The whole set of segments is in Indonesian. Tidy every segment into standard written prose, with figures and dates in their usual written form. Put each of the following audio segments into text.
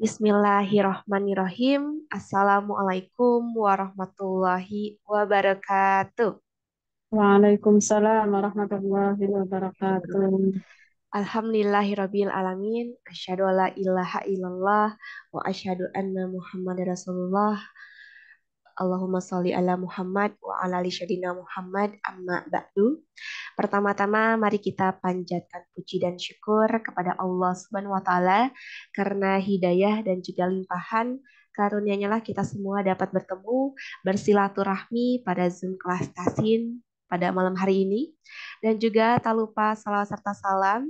Bismillahirrahmanirrahim. Assalamualaikum warahmatullahi wabarakatuh. Waalaikumsalam warahmatullahi wabarakatuh. Alhamdulillahirabbil alamin. Asyhadu alla ilaha illallah wa asyhadu anna Muhammadar Rasulullah. Allahumma sholli ala Muhammad wa ala ali syadina Muhammad amma ba'du. Pertama-tama mari kita panjatkan puji dan syukur kepada Allah Subhanahu wa taala karena hidayah dan juga limpahan karunia-Nya lah kita semua dapat bertemu bersilaturahmi pada Zoom kelas Tasin pada malam hari ini dan juga tak lupa salawat serta salam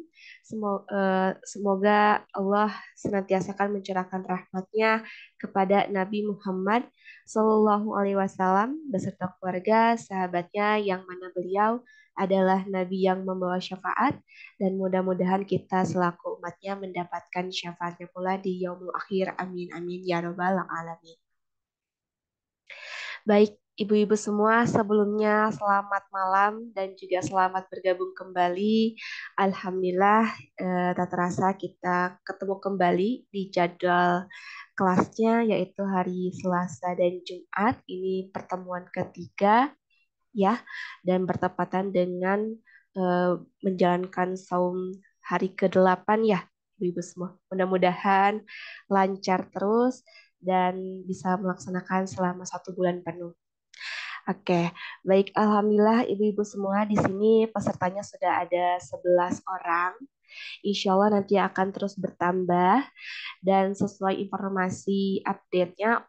semoga Allah senantiasa akan mencurahkan rahmatnya kepada Nabi Muhammad Sallallahu Alaihi Wasallam beserta keluarga, sahabatnya yang mana beliau adalah Nabi yang membawa syafaat dan mudah-mudahan kita selaku umatnya mendapatkan syafaatnya pula di yaumul akhir. Amin amin ya robbal alamin. Baik ibu-ibu semua, sebelumnya selamat malam dan juga selamat bergabung kembali. Alhamdulillah, tak terasa kita ketemu kembali di jadwal kelasnya yaitu hari Selasa dan Jumat. Ini pertemuan ketiga ya, dan bertepatan dengan eh, menjalankan saum hari ke-8 ya, Ibu-ibu semua. Mudah-mudahan lancar terus dan bisa melaksanakan selama 1 bulan penuh. Oke, baik. Alhamdulillah Ibu-ibu semua di sini pesertanya sudah ada 11 orang. Insya Allah nanti akan terus bertambah dan sesuai informasi update-nya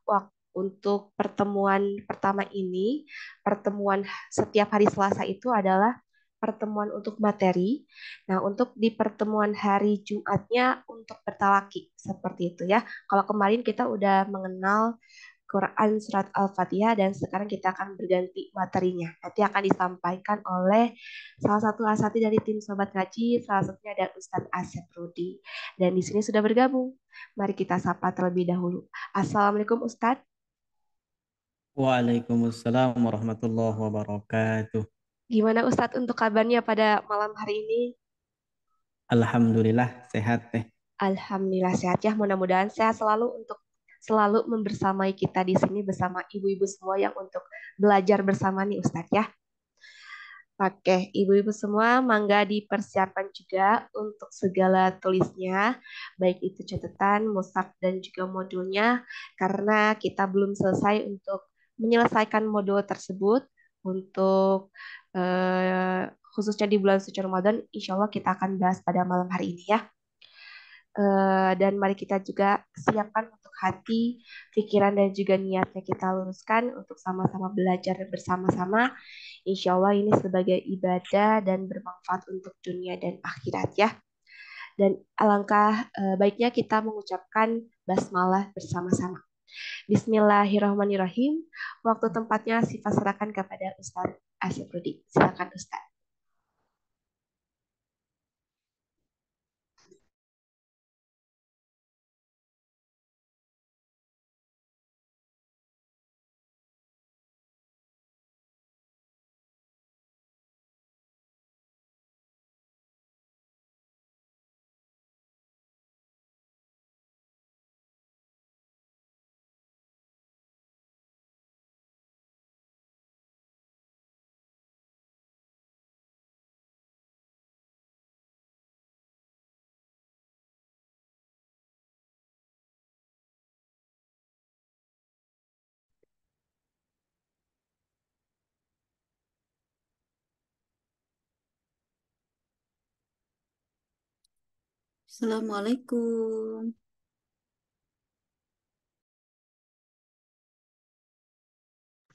untuk pertemuan pertama ini, pertemuan setiap hari Selasa itu adalah pertemuan untuk materi. Nah, untuk di pertemuan hari Jumatnya untuk bertalaki seperti itu ya. Kalau kemarin kita udah mengenal Quran Surat Al-Fatihah dan sekarang kita akan berganti materinya. Nanti akan disampaikan oleh salah satu asatidz dari tim Sobat Ngaji, salah satunya ada Ustadz Asep Rudi. Dan di sini sudah bergabung. Mari kita sapa terlebih dahulu. Assalamualaikum Ustadz. Waalaikumsalam warahmatullahi wabarakatuh. Gimana Ustadz untuk kabarnya pada malam hari ini? Alhamdulillah sehat teh. Alhamdulillah sehat ya. Mudah-mudahan sehat selalu untuk selalu membersamai kita di sini bersama ibu-ibu semua yang untuk belajar bersama nih Ustadz ya. Oke, ibu-ibu semua, mangga dipersiapkan juga untuk segala tulisnya, baik itu catatan, mushaf, dan juga modulnya, karena kita belum selesai untuk menyelesaikan modul tersebut. Untuk khususnya di bulan suci Ramadan, insya Allah kita akan bahas pada malam hari ini ya. Dan mari kita juga siapkan untuk hati, pikiran, dan juga niatnya kita luruskan untuk sama-sama belajar bersama-sama. Insya Allah ini sebagai ibadah dan bermanfaat untuk dunia dan akhirat ya. Dan alangkah baiknya kita mengucapkan basmalah bersama-sama. Bismillahirrahmanirrahim. Waktu tempatnya sifat serahkan kepada Ustaz Asif Rudi. Silakan Ustaz. Assalamualaikum.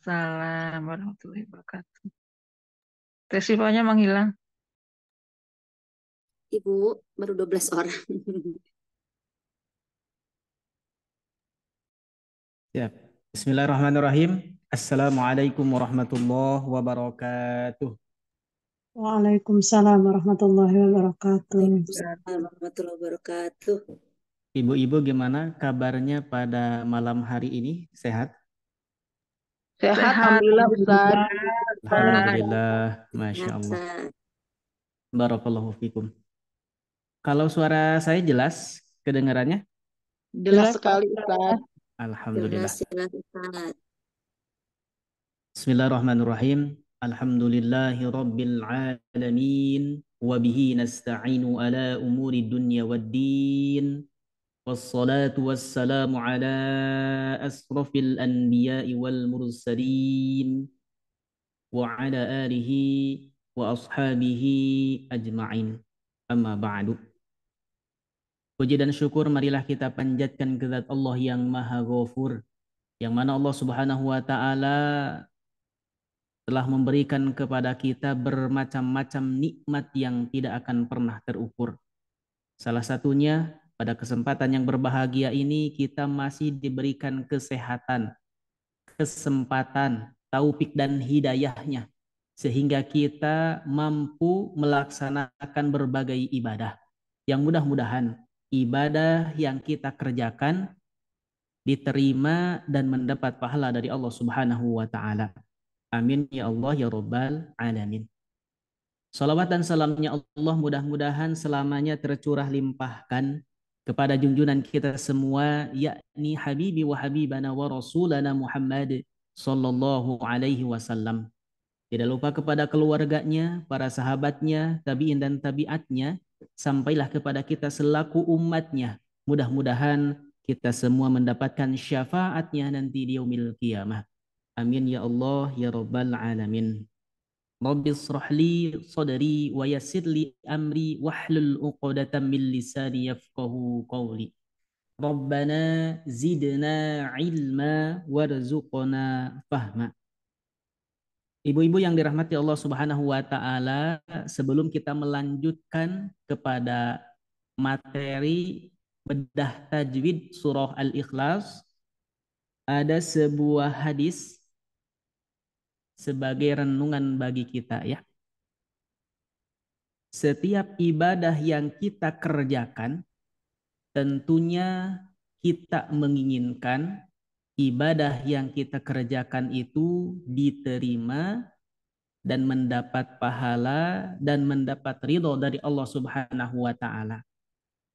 Salam warahmatullahi wabarakatuh. Resikonya menghilang. Ibu baru 12 orang. Siap. Bismillahirrahmanirrahim. Assalamualaikum warahmatullahi wabarakatuh. Waalaikumsalam warahmatullahi wabarakatuh. Waalaikumsalam warahmatullahi wabarakatuh. Ibu-ibu gimana kabarnya pada malam hari ini? Sehat? Sehat, Sehat. alhamdulillah Ustaz. Alhamdulillah. Masya Allah. Sehat. Barakallahu fikum. Kalau suara saya jelas kedengarannya? Jelas Silakan, sekali, Ustaz. Ustaz. Jelas, Alhamdulillah. jelas Ustaz. Bismillahirrahmanirrahim. Alhamdulillahi rabbil alamin. Wabihi nasta'inu ala umuri dunya waddin. Wassalatu wassalamu ala asrafil anbiya'i wal mursalin. Wa ala alihi wa ashabihi ajma'in. Amma ba'du. Puji dan syukur marilah kita panjatkan ke zat Allah yang Maha Ghafur, yang mana Allah Subhanahu wa taala telah memberikan kepada kita bermacam-macam nikmat yang tidak akan pernah terukur. Salah satunya pada kesempatan yang berbahagia ini kita masih diberikan kesehatan, kesempatan, taufik dan hidayahnya sehingga kita mampu melaksanakan berbagai ibadah. Yang mudah-mudahan ibadah yang kita kerjakan diterima dan mendapat pahala dari Allah Subhanahu wa taala. Amin ya Allah ya Rabbal alamin. Salawat dan salamnya Allah mudah-mudahan selamanya tercurah limpahkan kepada junjungan kita semua, yakni Habibi wa Habibana wa Rasulana Muhammad sallallahu alaihi wasallam. Tidak lupa kepada keluarganya, para sahabatnya, tabi'in dan tabi'atnya, sampailah kepada kita selaku umatnya. Mudah-mudahan kita semua mendapatkan syafaatnya nanti di yaumil qiyamah. Amin ya Allah ya Rabbal alamin. Rabbi israh li sadri wa yassir li amri wahlul 'uqdatam min lisani yafqahu qawli. Rabbana zidna ilma warzuqna fahma. Ibu-ibu yang dirahmati Allah Subhanahu wa taala, sebelum kita melanjutkan kepada materi bedah tajwid surah Al-Ikhlas, ada sebuah hadis sebagai renungan bagi kita ya. Setiap ibadah yang kita kerjakan tentunya kita menginginkan ibadah yang kita kerjakan itu diterima dan mendapat pahala dan mendapat ridho dari Allah Subhanahu wa taala.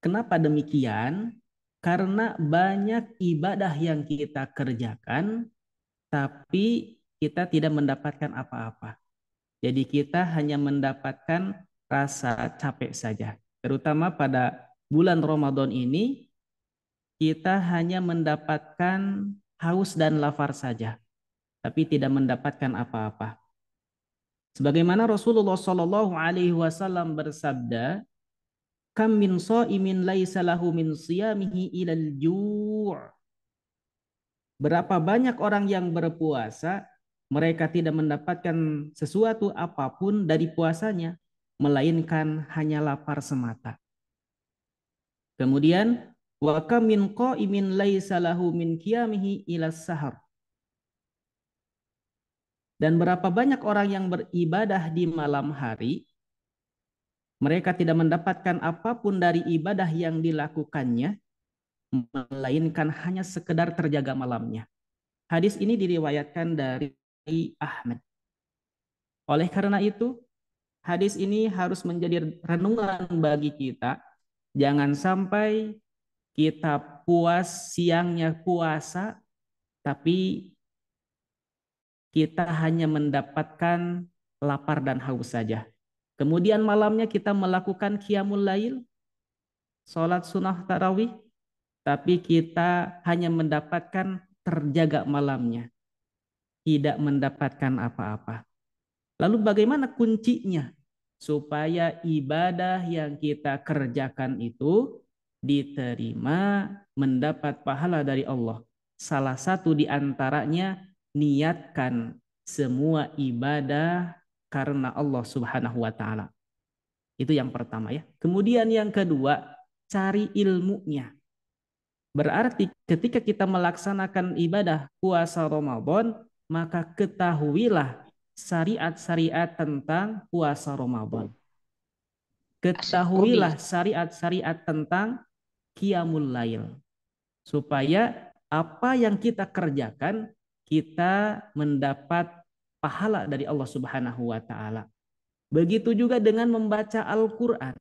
Kenapa demikian? Karena banyak ibadah yang kita kerjakan tapi kita tidak mendapatkan apa-apa. Jadi kita hanya mendapatkan rasa capek saja. Terutama pada bulan Ramadan ini kita hanya mendapatkan haus dan lapar saja, tapi tidak mendapatkan apa-apa. Sebagaimana Rasulullah Shallallahu Alaihi Wasallam bersabda, "Kam min shaimin laisa lahu min siyamihi ilal ju'." Berapa banyak orang yang berpuasa, mereka tidak mendapatkan sesuatu apapun dari puasanya, melainkan hanya lapar semata. Kemudian, wa kam min qaimin laisa lahu min qiyamihi ila sahar. Dan berapa banyak orang yang beribadah di malam hari, mereka tidak mendapatkan apapun dari ibadah yang dilakukannya, melainkan hanya sekedar terjaga malamnya. Hadis ini diriwayatkan dari Ahmad. Oleh karena itu, hadis ini harus menjadi renungan bagi kita. Jangan sampai kita puas siangnya puasa, tapi kita hanya mendapatkan lapar dan haus saja. Kemudian malamnya kita melakukan qiyamul lail, sholat sunnah tarawih, tapi kita hanya mendapatkan terjaga malamnya, tidak mendapatkan apa-apa. Lalu bagaimana kuncinya supaya ibadah yang kita kerjakan itu diterima, mendapat pahala dari Allah? Salah satu di antaranya, niatkan semua ibadah karena Allah Subhanahu wa taala. Itu yang pertama ya. Kemudian yang kedua, cari ilmunya. Berarti ketika kita melaksanakan ibadah puasa Ramadan, maka ketahuilah syariat-syariat tentang puasa Ramadan. Ketahuilah syariat-syariat tentang qiyamul lail. Supaya apa yang kita kerjakan, kita mendapat pahala dari Allah Subhanahu wa taala. Begitu juga dengan membaca Al-Qur'an.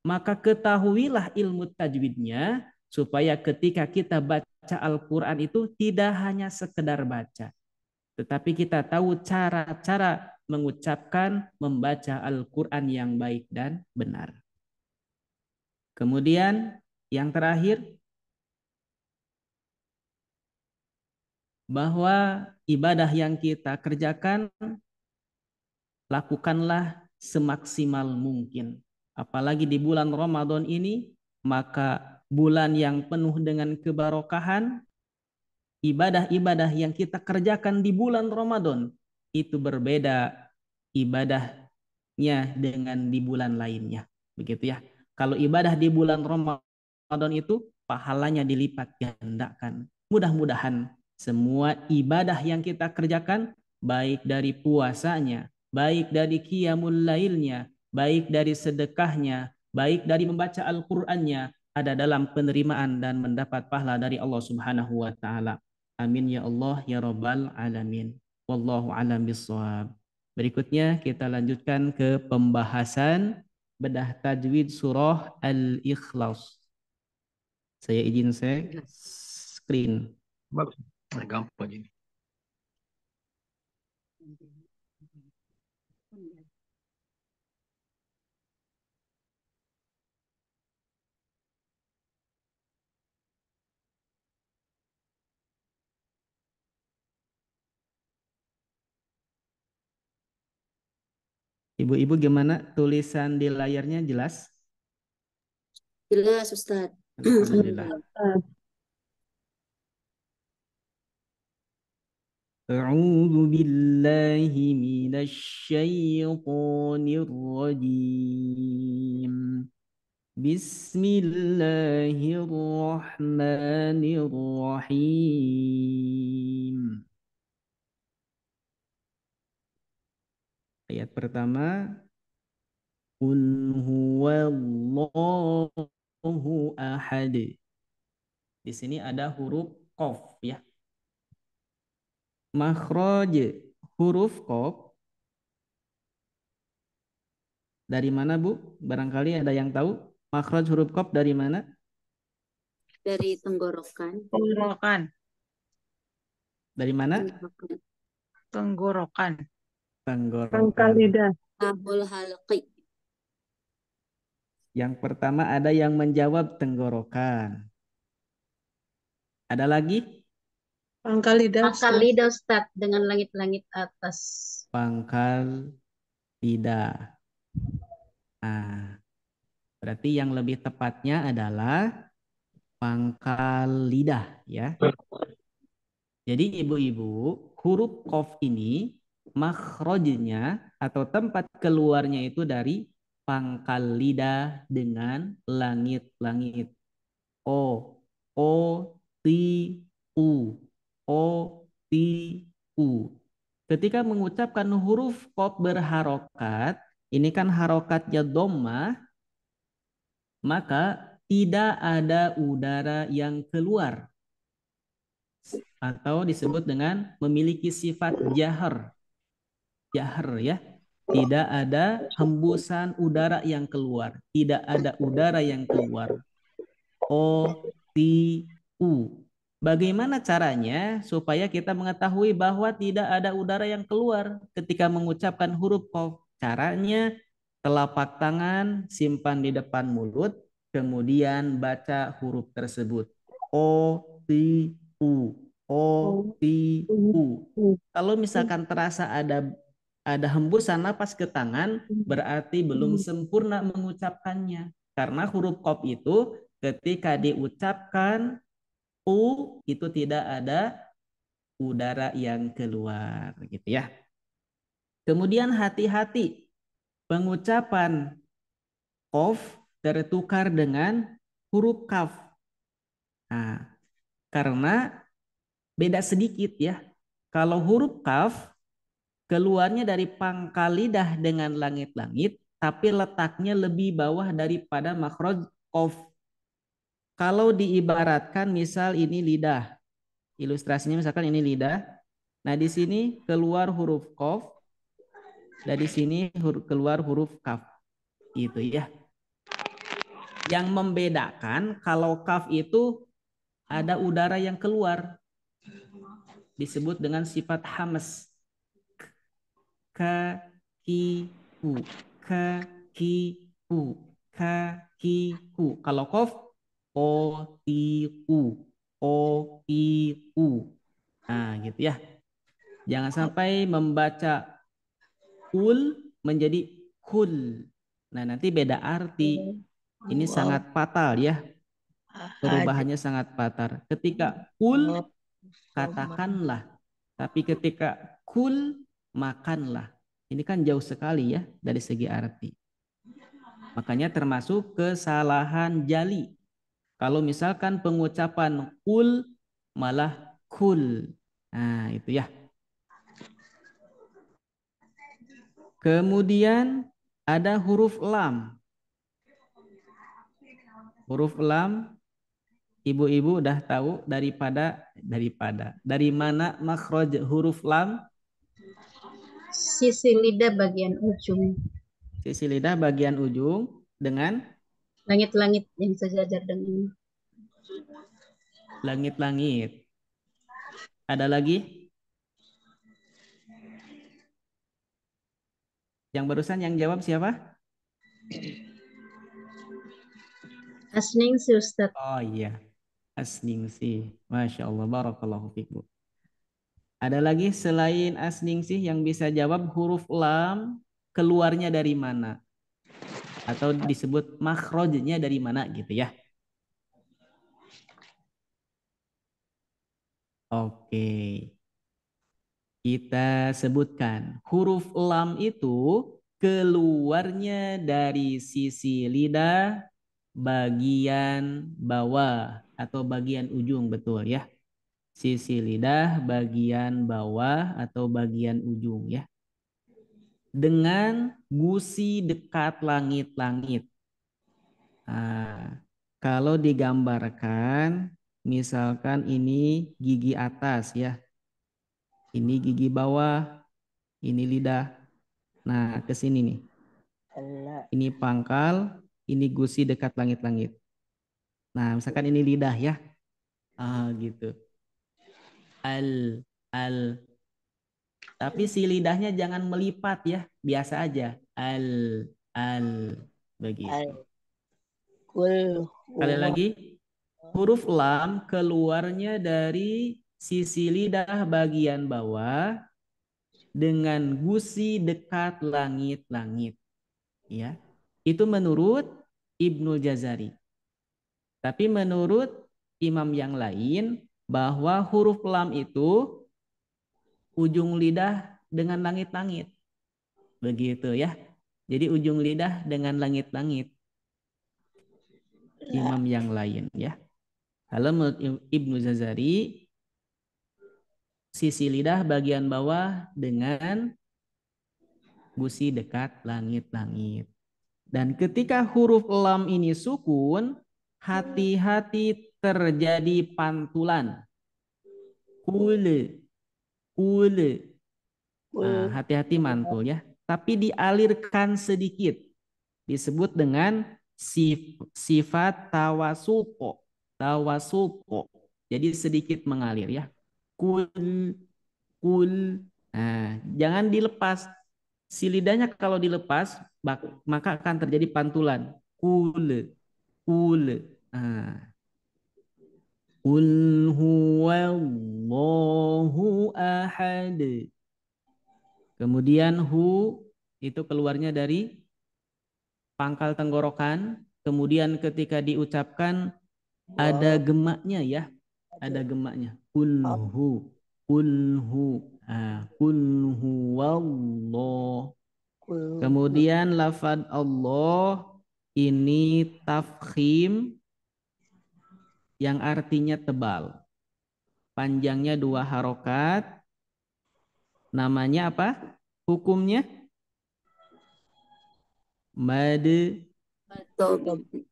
Maka ketahuilah ilmu tajwidnya supaya ketika kita baca Al-Quran itu tidak hanya sekedar baca, tetapi kita tahu cara-cara mengucapkan, membaca Al-Quran yang baik dan benar. Kemudian yang terakhir, bahwa ibadah yang kita kerjakan, lakukanlah semaksimal mungkin. Apalagi di bulan Ramadan ini, maka bulan yang penuh dengan kebarokahan, ibadah-ibadah yang kita kerjakan di bulan Ramadan itu berbeda ibadahnya dengan di bulan lainnya. Begitu ya. Kalau ibadah di bulan Ramadan itu pahalanya dilipat gandakan. Mudah-mudahan semua ibadah yang kita kerjakan, baik dari puasanya, baik dari qiyamul lailnya, baik dari sedekahnya, baik dari membaca Al-Qur'annya, ada dalam penerimaan dan mendapat pahala dari Allah Subhanahu wa taala. Amin ya Allah ya Rabbal alamin. Wallahu a'lam bishawab. Berikutnya kita lanjutkan ke pembahasan bedah tajwid surah Al-Ikhlas. Saya izin share screen. Bagus. Nah, gampang ini. Ibu-ibu gimana tulisan di layarnya jelas? Jelas, Ustadz. Alhamdulillah. أعوذ بالله من الشيطان الرجيم بسم الله الرحمن الرحيم. Ayat pertama, Qul huwallahu ahad. Di sini ada huruf qaf ya. Makhraj huruf qaf dari mana, Bu? Barangkali ada yang tahu makhraj huruf qaf dari mana? Dari tenggorokan. Tenggorokan. Dari mana? Tenggorokan. Pangkal lidah. Tahul halqi. Yang pertama ada yang menjawab tenggorokan. Ada lagi? Pangkal lidah. Pangkal lidah Ustaz dengan langit-langit atas. Pangkal lidah. Nah, berarti yang lebih tepatnya adalah pangkal lidah ya. Jadi ibu-ibu, huruf qaf ini makhrajnya atau tempat keluarnya itu dari pangkal lidah dengan langit-langit. O, O, Ti, U. O, Ti, U. Ketika mengucapkan huruf qaf berharokat, ini kan harokatnya dhammah, maka tidak ada udara yang keluar atau disebut dengan memiliki sifat jahar. Jahar ya. Tidak ada hembusan udara yang keluar. Tidak ada udara yang keluar. O, Ti, U. Bagaimana caranya supaya kita mengetahui bahwa tidak ada udara yang keluar ketika mengucapkan huruf qaf? Caranya telapak tangan simpan di depan mulut, kemudian baca huruf tersebut. O, Ti, U. O, Ti, U. Kalau misalkan terasa ada hembusan napas ke tangan, berarti belum sempurna mengucapkannya. Karena huruf qaf itu ketika diucapkan U itu tidak ada udara yang keluar gitu ya. Kemudian hati-hati pengucapan qaf tertukar dengan huruf kaf. Nah, karena beda sedikit ya. Kalau huruf kaf keluarnya dari pangkal lidah dengan langit-langit, tapi letaknya lebih bawah daripada makhraj qaf. Kalau diibaratkan misal ini lidah, ilustrasinya misalkan ini lidah. Nah di sini keluar huruf qaf, dari sini keluar huruf kaf, gitu ya. Yang membedakan kalau kaf itu ada udara yang keluar, disebut dengan sifat hamas. Kakiku, kakiku, kakiku. Kalau qaf, otiku, otiku. Nah, gitu ya. Jangan sampai membaca kul menjadi kul. Nah, nanti beda arti. Ini sangat fatal ya. Perubahannya sangat fatal. Ketika kul, katakanlah. Tapi ketika kul, makanlah. Ini kan jauh sekali ya dari segi arti. Makanya termasuk kesalahan jali. Kalau misalkan pengucapan kul malah kul. Nah, itu ya. Kemudian ada huruf lam. Huruf lam, ibu-ibu udah tahu dari mana makhraj huruf lam? Sisi lidah bagian ujung. Sisi lidah bagian ujung dengan Langit-langit yang sejajar dengan langit-langit. Ada lagi? Yang barusan yang jawab siapa? Asningsi Ustadz. Oh iya, Asningsi. Masya Allah, barakallahu fikum. Ada lagi selain Asningsi yang bisa jawab huruf lam keluarnya dari mana? Atau disebut makhrajnya dari mana gitu ya. Oke. Kita sebutkan huruf lam itu keluarnya dari sisi lidah bagian bawah atau bagian ujung, betul ya. Sisi lidah bagian bawah atau bagian ujung ya. Dengan gusi dekat langit-langit. Nah, kalau digambarkan misalkan ini gigi atas ya. Ini gigi bawah, ini lidah. Nah, ke sini nih. Ini pangkal, ini gusi dekat langit-langit. Nah, misalkan ini lidah ya. Gitu. Al. Tapi si lidahnya jangan melipat ya, biasa aja. Al. Begitu. Sekali lagi, huruf lam keluarnya dari sisi lidah bagian bawah dengan gusi dekat langit-langit. Ya, itu menurut Ibnu Jazari. Tapi menurut imam yang lain bahwa huruf lam itu ujung lidah dengan langit-langit. Begitu ya. Jadi ujung lidah dengan langit-langit. Imam yang lain ya. Kalau menurut Ibnu Jazari sisi lidah bagian bawah dengan gusi dekat langit-langit. Dan ketika huruf lam ini sukun, hati-hati terjadi pantulan. Kule. Hati-hati mantul ya. Tapi dialirkan sedikit. Disebut dengan sifat tawasuko. Jadi sedikit mengalir ya. Kul. Nah, jangan dilepas. Si lidahnya kalau dilepas, maka akan terjadi pantulan. Kul. Nah. Qul huwallahu ahad. Kemudian hu itu keluarnya dari pangkal tenggorokan. Kemudian ketika diucapkan ada gemaknya ya. Ada gemaknya. Qul huwallah. Kemudian lafad Allah ini tafkhim yang artinya tebal. Panjangnya 2 harokat. Namanya apa? Hukumnya? Mad.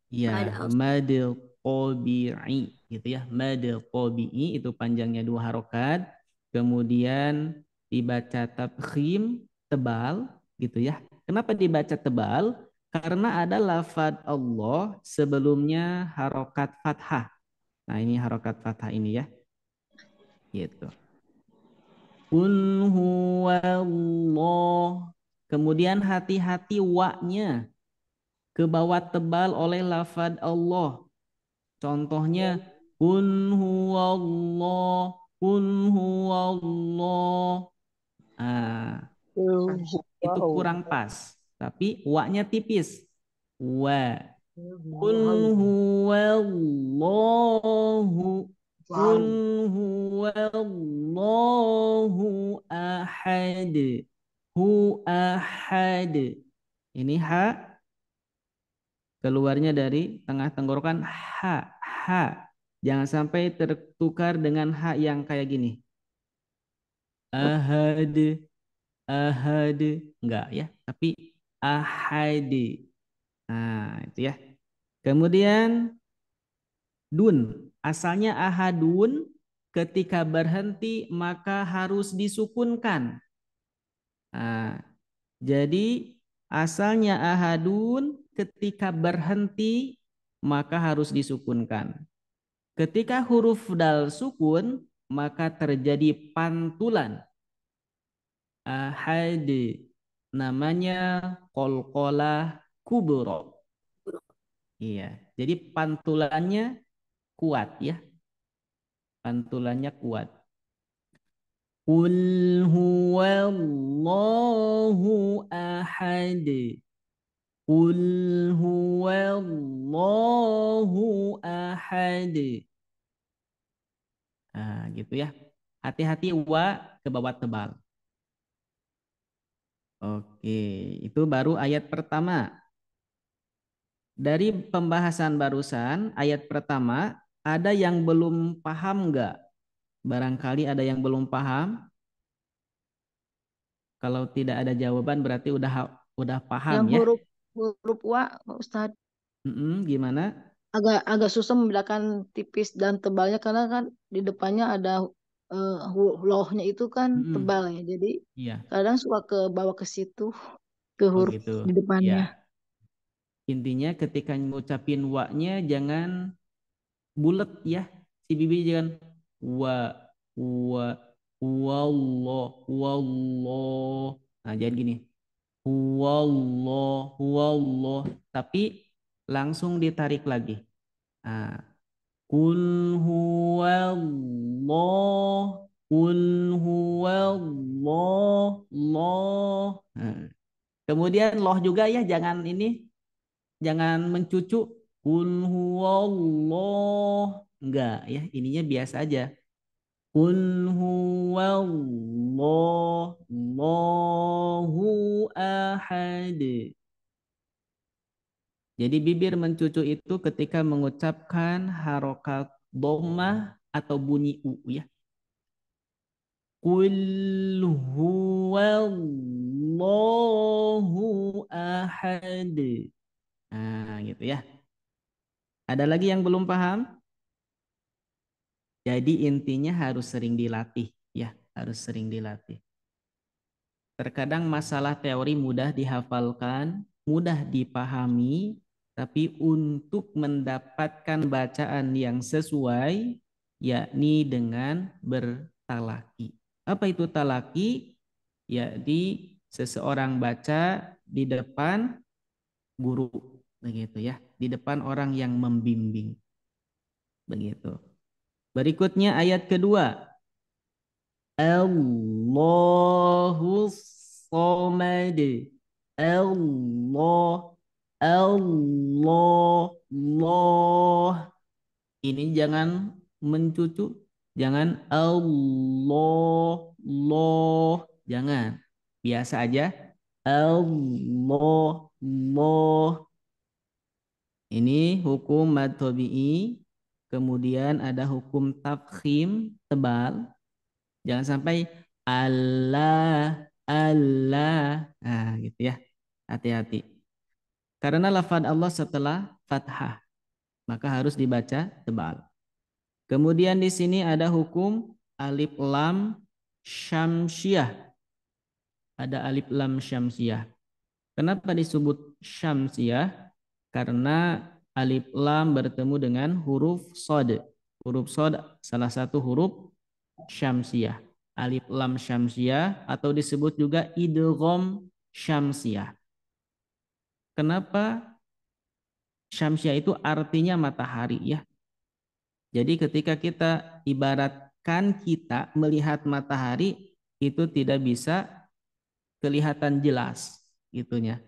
Ya, mad tabi'i gitu ya. Mad tabi'i itu panjangnya 2 harokat. Kemudian dibaca tafkhim tebal gitu ya. Kenapa dibaca tebal? Karena ada lafadz Allah sebelumnya harokat fathah. Nah ini harokat fathah ini ya. Gitu. Qul huwallah. Kemudian hati-hati wa-nya ke bawah tebal oleh lafadz Allah. Contohnya Qul huwallah, Qul huwallah. Ah, itu kurang pas. Tapi wa-nya tipis. Wa. Qul huwallahu. Qul huwallahu ahad. Hu ahad. Ini ha keluarnya dari tengah tenggorokan ha, ha. Jangan sampai tertukar dengan ha yang kayak gini. Ahad, ahad. Enggak ya, tapi ahad. Nah, itu ya. Kemudian dun. Asalnya ahadun, ketika berhenti maka harus disukunkan. Nah, jadi asalnya ahadun, ketika berhenti maka harus disukunkan. Ketika huruf dal sukun maka terjadi pantulan. Ahad namanya qalqalah kubro. Iya, jadi pantulannya kuat ya. Pantulannya kuat. Qul huwallahu ahad. Qul huwallahu ahad. Nah, gitu ya. Hati-hati wa ke bawah tebal. Oke, itu baru ayat pertama. Dari pembahasan barusan, ayat pertama, ada yang belum paham nggak? Barangkali ada yang belum paham. Kalau tidak ada jawaban berarti udah paham Yang ya. huruf wa, Pak Ustadz, Gimana? agak susah membedakan tipis dan tebalnya karena kan di depannya ada lohnya itu kan Mm-mm. tebal ya. Jadi Iya. kadang suka ke bawah ke situ ke Oh huruf gitu. di depannya. Ya. Intinya ketika ngucapin wa-nya jangan bulat ya. Si bibi jangan wa wa wallah wallah. Nah, jangan gini. Wallah wallah, tapi langsung ditarik lagi. Nah, Qul huwallah, Qul huwallah, Allah. Nah, kemudian loh juga ya, jangan ini, jangan mencucu. Qul huwallah, enggak ya, ininya biasa aja. Qul huwallah, Allahu ahad. Jadi bibir mencucu itu ketika mengucapkan harokat dhammah atau bunyi u ya. Qul huwallahu ahad. Nah, gitu ya. Ada lagi yang belum paham? Jadi intinya harus sering dilatih ya, harus sering dilatih. Terkadang masalah teori mudah dihafalkan, mudah dipahami, tapi untuk mendapatkan bacaan yang sesuai, yakni dengan bertalaki. Apa itu talaki? Yakni seseorang baca di depan guru, begitu ya, di depan orang yang membimbing, begitu. Berikutnya ayat kedua. Allahus Somad. Allah, Allah, Allah. Ini jangan mencucu, jangan Allah, Allah, jangan. Biasa aja. Allah, Allah. Ini hukum mad tabi'i. Kemudian ada hukum tafkhim tebal. Jangan sampai Allah, Allah. Nah, gitu ya. Hati-hati. Karena lafaz Allah setelah fathah, maka harus dibaca tebal. Kemudian di sini ada hukum alif lam syamsiyah. Ada alif lam syamsiyah. Kenapa disebut syamsiyah? Karena alif lam bertemu dengan huruf sod. Huruf sod salah satu huruf syamsiyah. Alif lam syamsiyah atau disebut juga idgham syamsiyah. Kenapa syamsiyah itu artinya matahari ya? Jadi ketika kita ibaratkan kita melihat matahari itu tidak bisa kelihatan jelas gitunya.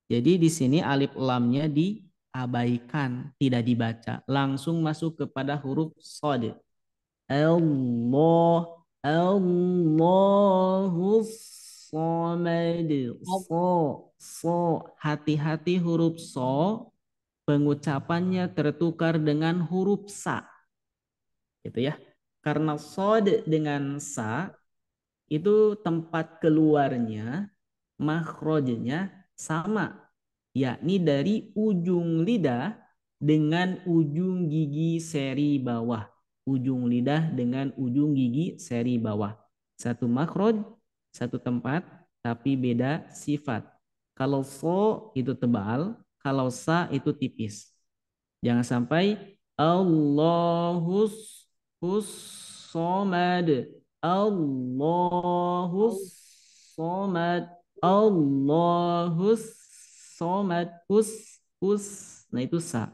Jadi di sini alif lamnya diabaikan, tidak dibaca, langsung masuk kepada huruf shad. Allah, Allahus samad. So, hati-hati huruf so, pengucapannya tertukar dengan huruf sa. Gitu ya. Karena sod dengan sa itu tempat keluarnya, makhrajnya sama, yakni dari ujung lidah dengan ujung gigi seri bawah. Ujung lidah dengan ujung gigi seri bawah. Satu makhraj, satu tempat, tapi beda sifat. Kalau so itu tebal, kalau sa itu tipis. Jangan sampai Allahus somad. Allahus somad. Allahus somad. Us. Nah itu sa.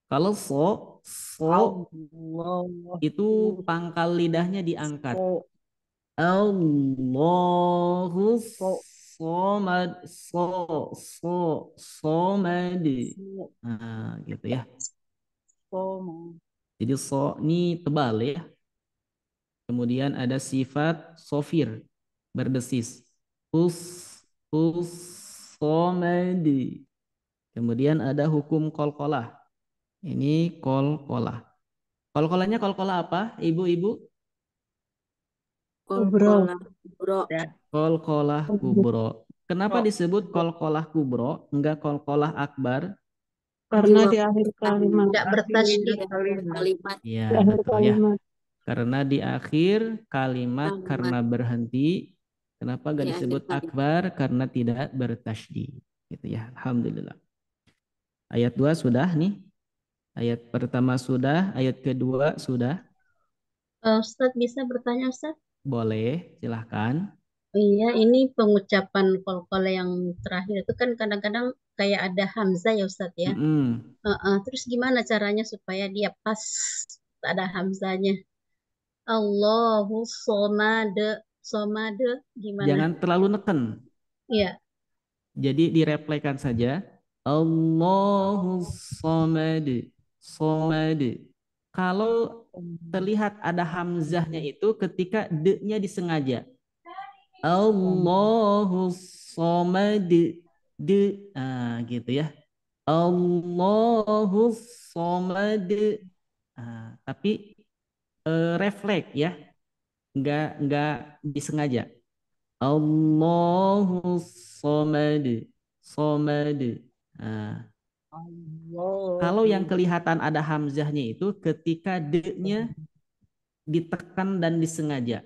Kalau so itu pangkal lidahnya diangkat. Allahus somad. Somad. Nah, gitu ya. Jadi so ini tebal ya. Kemudian ada sifat sofir, berdesis. Us somad. Kemudian ada hukum kolkolah. Ini kolkolah. Kolkolahnya kolkolah apa, ibu-ibu? Kubro. Bro. Kolkolah kubro. Kenapa disebut kolkolah kubro, enggak kolkolah akbar? Karena di akhir kalimat. Tidak bertasydid. Kalimat. Ya, Di akhir betul ya. kalimat. Karena di akhir kalimat Kalimat. karena berhenti. Kenapa enggak Di akhir disebut kalimat. akbar? Karena tidak bertasydid. Gitu ya. Alhamdulillah. Ayat 2 sudah nih. Ayat pertama sudah, ayat kedua sudah. Ustadz bisa bertanya Ustadz? Boleh, silahkan. Iya, ini pengucapan kol-kol yang terakhir itu kan kadang-kadang kayak ada hamzah ya Ustadz ya. Mm-mm. Terus gimana caranya supaya dia pas ada hamzahnya? Allahu somade, somade gimana? Jangan terlalu neken. Iya, Jadi direplekan saja. Allahus somad. Somad. Kalau terlihat ada hamzahnya itu ketika de-nya disengaja. Allahus somad. De. Ah, gitu ya. Allahus somad. Ah, tapi refleks ya. Enggak disengaja. Allahus somad. Somad. Nah, kalau yang kelihatan ada hamzahnya itu ketika de-nya ditekan dan disengaja.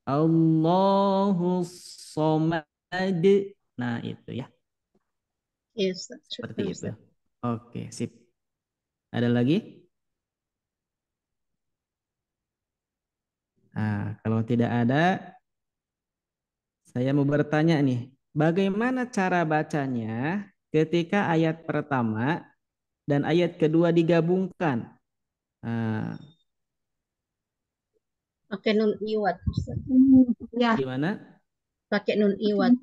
Allahus somad. Nah, itu ya. iya Ustadz. Seperti Syukran, itu. Ustadz. Oke, sip. Ada lagi? Nah, kalau tidak ada, saya mau bertanya nih. Bagaimana cara bacanya ketika ayat pertama dan ayat kedua digabungkan? Nah, Pakai nun iwat Ustadz. Ya. gimana? Pakai nun iwat.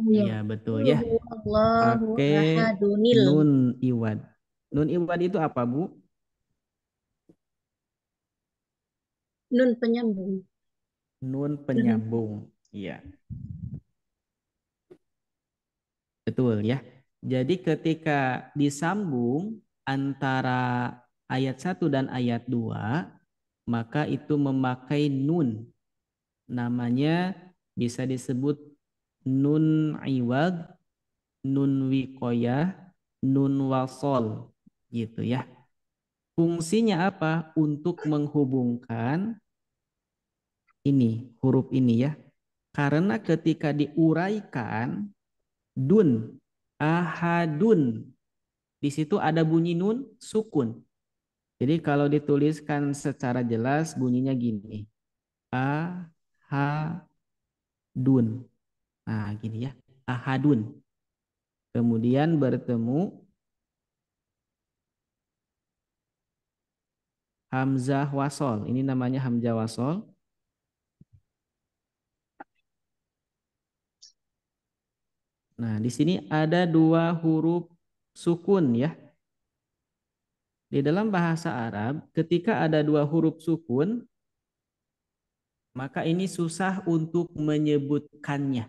Iya, betul ya. Allahu Pakai ahadunil. nun iwad. Nun iwad itu apa, Bu? Nun penyambung. Nun penyambung. Iya. Betul ya. Jadi ketika disambung antara ayat 1 dan ayat 2, maka itu memakai nun. Namanya bisa disebut nun iwad, nun wikoyah, nun wasol. Gitu ya. Fungsinya apa? Untuk menghubungkan ini, huruf ini ya. Karena ketika diuraikan dun, ahadun, di situ ada bunyi nun sukun. Jadi kalau dituliskan secara jelas bunyinya gini. Ahadun. Nah, gini ya. Ahadun. Kemudian bertemu hamzah wasol. Ini namanya hamzah wasol. Nah, di sini ada dua huruf sukun ya. Di dalam bahasa Arab, ketika ada dua huruf sukun, maka ini susah untuk menyebutkannya.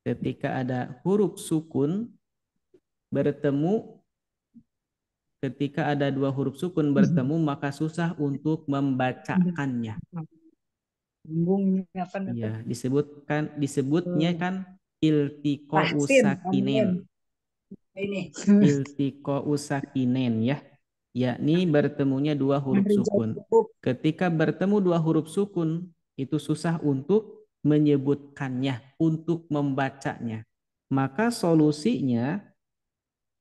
Ketika ada huruf sukun bertemu, ketika ada dua huruf sukun bertemu, maka susah untuk membacakannya. Ya, disebutnya kan iltiqo usakinen. Iltiqo usakinen ya. Yakni bertemunya dua huruf sukun. Ketika bertemu dua huruf sukun, itu susah untuk menyebutkannya, untuk membacanya. Maka solusinya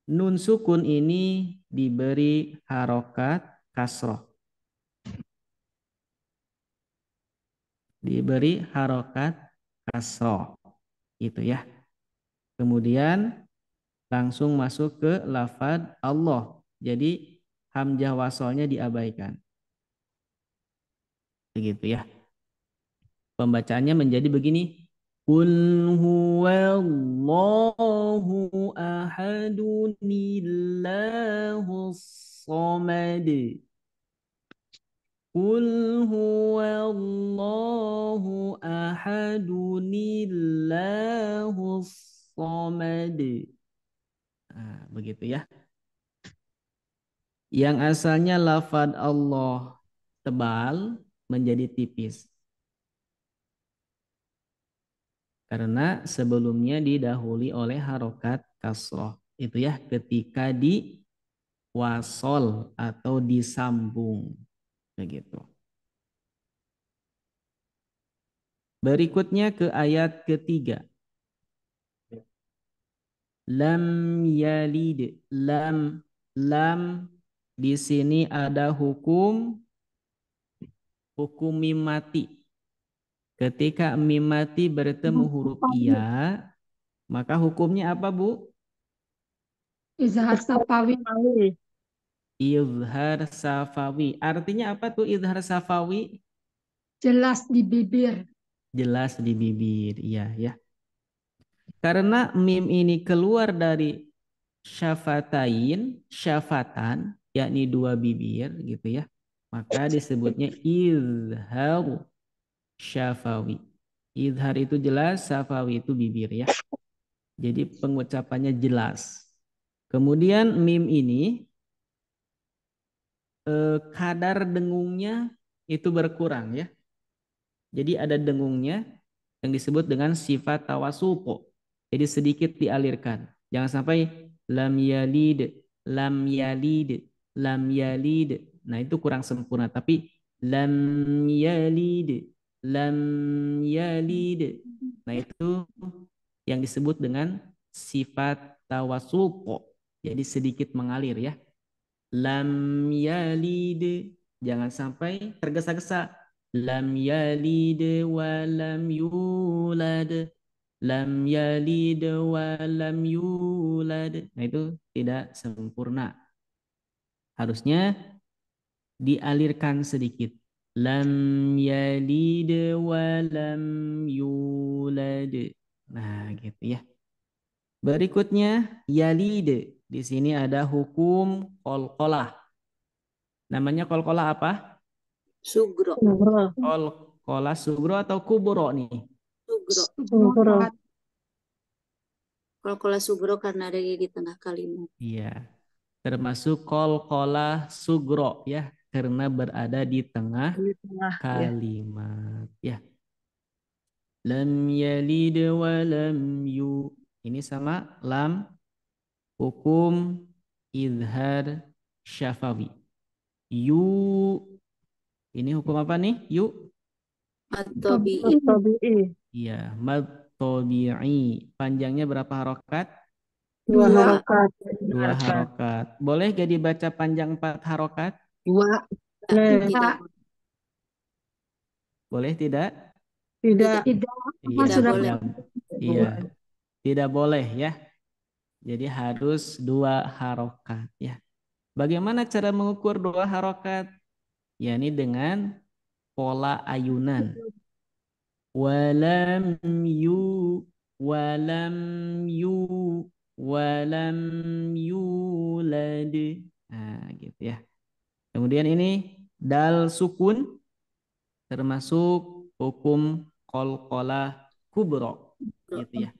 nun sukun ini diberi harokat kasroh. Diberi harokat kasroh. Gitu ya. Kemudian langsung masuk ke lafadz Allah. Jadi hamzah wasolnya diabaikan. Begitu ya. Pembacaannya menjadi begini. Qul huwallahu ahadun illahus samad. Qul huwallahu ahadun illahus samad. Nah, begitu ya. Yang asalnya lafadz Allah tebal menjadi tipis. Karena sebelumnya didahului oleh harokat kasroh. Itu ya ketika di wasol atau disambung. Begitu. Berikutnya ke ayat ketiga. Lam yalid. Lam di sini ada hukum mim mati. Ketika mim mati bertemu huruf iya, maka hukumnya apa, Bu? Izhar safawi. Izhar safawi. Artinya apa tuh izhar safawi? Jelas di bibir. Jelas di bibir, iya ya. Karena mim ini keluar dari syafatan, yakni dua bibir gitu ya. Maka disebutnya izhar syafawi. Izhar itu jelas, safawi itu bibir ya. Jadi pengucapannya jelas. Kemudian mim ini kadar dengungnya itu berkurang ya. Jadi ada dengungnya yang disebut dengan sifat tawasupo. Jadi sedikit dialirkan. Jangan sampai lam yalid, lam yalid, lam yalid. Nah itu kurang sempurna. Tapi lam yalid, lam yalid. Nah itu yang disebut dengan sifat tawasupo. Jadi sedikit mengalir ya. Lam yalid. Jangan sampai tergesa-gesa. Lam yalid wa lam yulad. Lam yalid wa lam yulad. Nah itu tidak sempurna. Harusnya dialirkan sedikit. Lam yalid wa lam yulad. Nah gitu ya. Berikutnya yalid. Di sini ada hukum qalqalah. Namanya qalqalah apa? Sugro. Qalqalah sugro atau kubro nih? Sugro. Kalau sugro karena ada di tengah kalimat. Iya. Termasuk qalqalah sugro ya, karena berada di tengah kalimat ya. Lam yalid wa lam yu. Ini sama lam hukum izhar syafawi. Yu. Ini hukum apa nih? Yu. At-tabi'i. Iya, mad tabi'i. Panjangnya berapa harokat? 2 harokat. 2 harokat. Boleh gak dibaca panjang 4 harokat? 2. Tidak Boleh tidak? Tidak. Iya, Sudah boleh. Iya, tidak boleh ya. Jadi harus 2 harokat ya. Bagaimana cara mengukur 2 harokat? Yakni dengan pola ayunan. Walam yu, walam yu, walam yulad. Nah, gitu ya. Kemudian ini dal sukun termasuk hukum qalqalah kubro, gitu ya.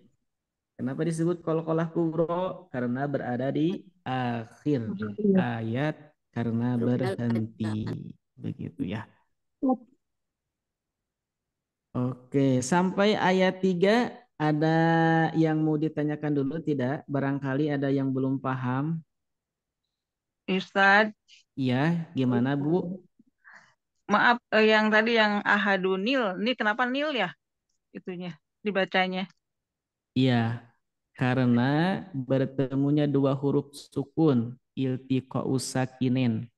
Kenapa disebut qalqalah kubro? Karena berada di akhir ayat karena berhenti, begitu ya. Oke, sampai ayat 3 ada yang mau ditanyakan dulu tidak? Barangkali ada yang belum paham. Ustadz, Iya, gimana Bu? maaf yang tadi yang ahadunil, ini kenapa nil ya itunya dibacanya? Iya, karena bertemunya 2 huruf sukun, iltiqa'u sakinen.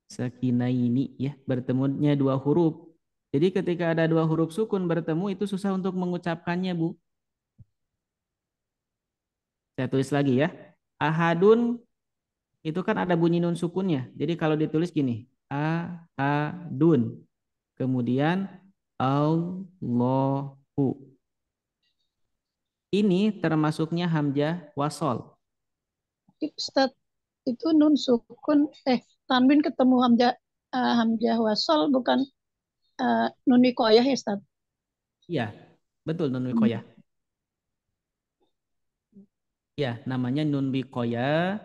Sakinaini ya, bertemunya 2 huruf. Jadi ketika ada 2 huruf sukun bertemu itu susah untuk mengucapkannya, Bu. Saya tulis lagi ya. Ahadun itu kan ada bunyi nun sukunnya. Jadi kalau ditulis gini, ahadun. Kemudian Allahu. Ini termasuknya hamzah wasol. Ustaz, itu nun sukun tanwin ketemu hamzah wasol bukan nun wikoyah ya Ustaz? Iya, betul nun wikoyah. Ya, namanya nun wikoyah,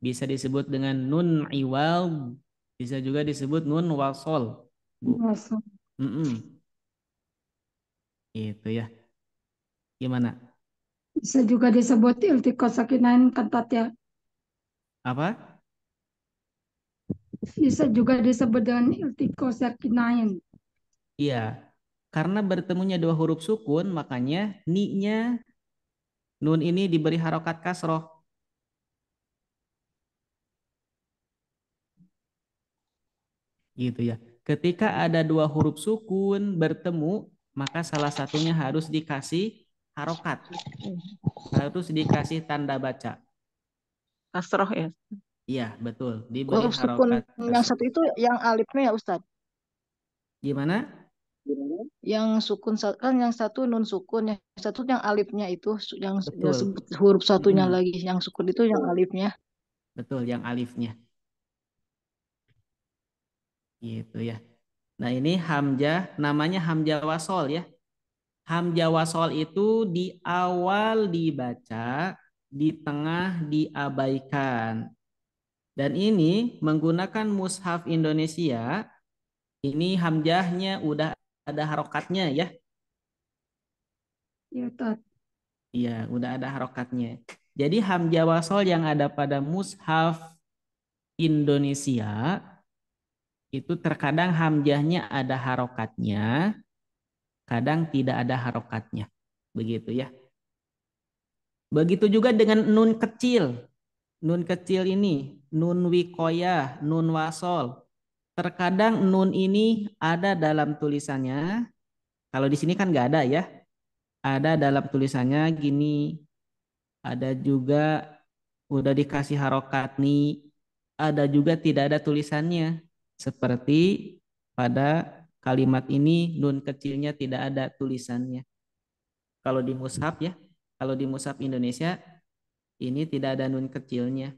bisa disebut dengan nun iwal, bisa juga disebut nun wasol, Bu. Itu ya. Gimana? Bisa juga disebut iltiqo sakinain ketat ya. Apa? Bisa juga disebut dengan iltiqo sakinain. Iya, karena bertemunya 2 huruf sukun, makanya ni-nya nun ini diberi harokat kasroh. Gitu ya. Ketika ada 2 huruf sukun bertemu, maka salah satunya harus dikasih harokat. Harus dikasih tanda baca. Kasroh ya. Iya, betul. Diberi Sukun harokat yang kasroh. satu itu yang alifnya ya Ustadz? Gimana? Yang sukun kan yang satu nun sukun, yang satu yang alifnya itu yang Betul. sebut huruf satunya Mm-mm. lagi, yang sukun itu yang alifnya. Betul, yang alifnya. Gitu ya. Nah, ini hamzah, namanya hamzah wasol ya. Hamzah wasol itu di awal dibaca, di tengah diabaikan. Dan ini menggunakan mushaf Indonesia, ini hamzahnya udah ada harokatnya ya. Ya, Tat. Iya, udah ada harokatnya. Jadi hamzah wasol yang ada pada mushaf Indonesia itu terkadang hamzahnya ada harokatnya, kadang tidak ada harokatnya. Begitu ya. Begitu juga dengan nun kecil. Nun kecil ini, nun wikoyah, nun wasol. Terkadang nun ini ada dalam tulisannya. Kalau di sini kan nggak ada ya. Ada dalam tulisannya gini. Ada juga udah dikasih harokat nih. Ada juga tidak ada tulisannya. Seperti pada kalimat ini nun kecilnya tidak ada tulisannya. Kalau di mushaf ya, kalau di mushaf Indonesia ini tidak ada nun kecilnya.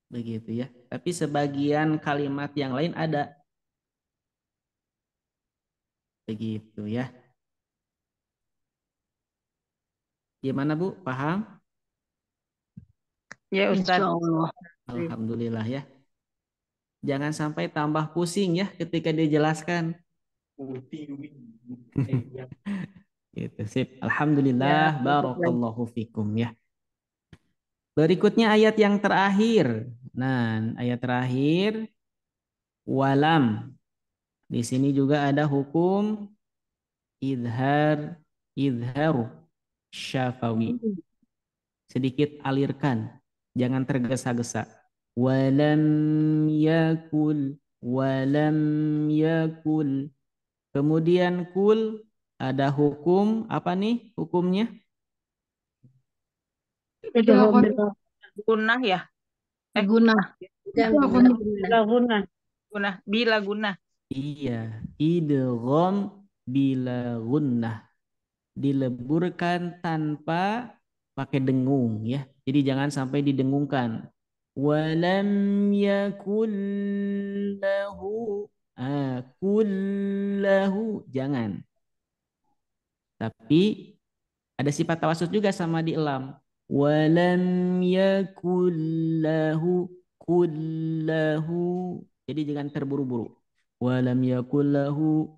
Begitu ya. Tapi sebagian kalimat yang lain ada. Begitu ya. Gimana Bu? Paham? Ya Ustadz. Insyaallah. Alhamdulillah ya. Jangan sampai tambah pusing ya ketika dijelaskan. Gitu sip. Alhamdulillah, Ya, barakallahu fikum ya. Berikutnya ayat yang terakhir. Nah, ayat terakhir walam. Di sini juga ada hukum idhar syafawi. Sedikit alirkan, jangan tergesa-gesa. Walam yakul. Kemudian kul ada hukum apa nih hukumnya? Idgham Gunah ya? Guna. Bila guna. Iya, idgham bila gunnah. Dileburkan tanpa pakai dengung ya. Jadi jangan sampai didengungkan. Walam yakul lahu kullahu jangan. Tapi ada sifat tawasud juga sama di elam. Walam yakul lahu kullahu. Jadi jangan terburu-buru. Walam yakul lahu.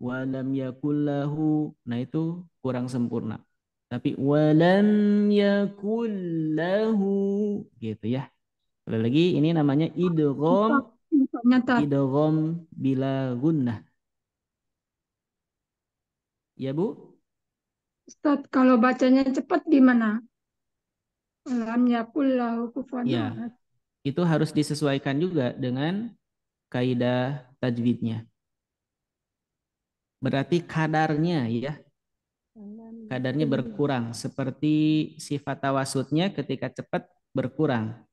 Nah itu kurang sempurna. Tapi walam yakul lahu gitu ya. Sekali lagi ini namanya idgham nyata. bila gunnah. Ya Bu? Ustaz, kalau bacanya cepat gimana? Lam yakul lahu kufuwan Ya, ahad. itu harus disesuaikan juga dengan kaidah tajwidnya. Berarti kadarnya ya. Kadarnya berkurang seperti sifat tawasudnya ketika cepat berkurang.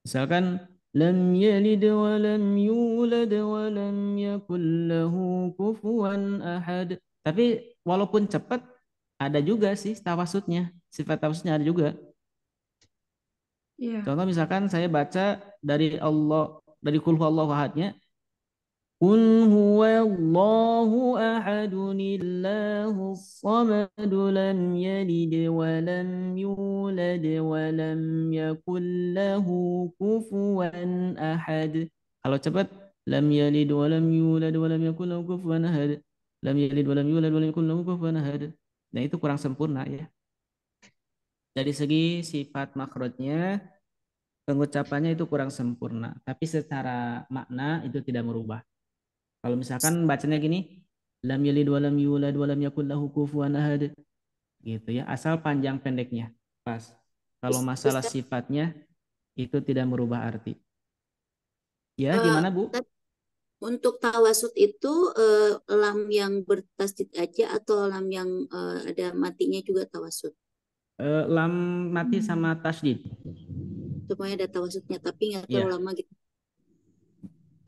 Misalkan lam yalid wa lam yulad wa lam yakul lahu kufuwan ahad. Tapi walaupun cepat ada juga sih tawasudnya. Sifat tawasudnya ada juga. Iya. Contoh misalkan saya baca dari Allah dari kul huwallahu ahadnya Qul huwallahu ahadunillahus samadu lam yalid wa lam yulad wa lam yakul lahu kufuwan ahad. Kalau cepat lam yalid wa lam yulad wa lam yakul lahu kufuwan ahad. Lam yalid wa lam yulad wa lam yakul lahu kufuwan ahad. Nah, itu kurang sempurna ya. Dari segi sifat makhrajnya pengucapannya itu kurang sempurna, tapi secara makna itu tidak merubah. Kalau misalkan bacanya gini, lam yalid wa lam yulad wa lam yakul lahu kufuwan ahad. Gitu ya, asal panjang pendeknya pas. Kalau masalah Ustaz, sifatnya itu tidak merubah arti. Ya, eh, gimana Bu? Ustaz, untuk tawasud itu lam yang bertasdid aja atau lam yang ada matinya juga tawasud? Lam mati sama tasdid. Supaya ada tawasudnya, tapi nggak Iya. terlalu lama gitu.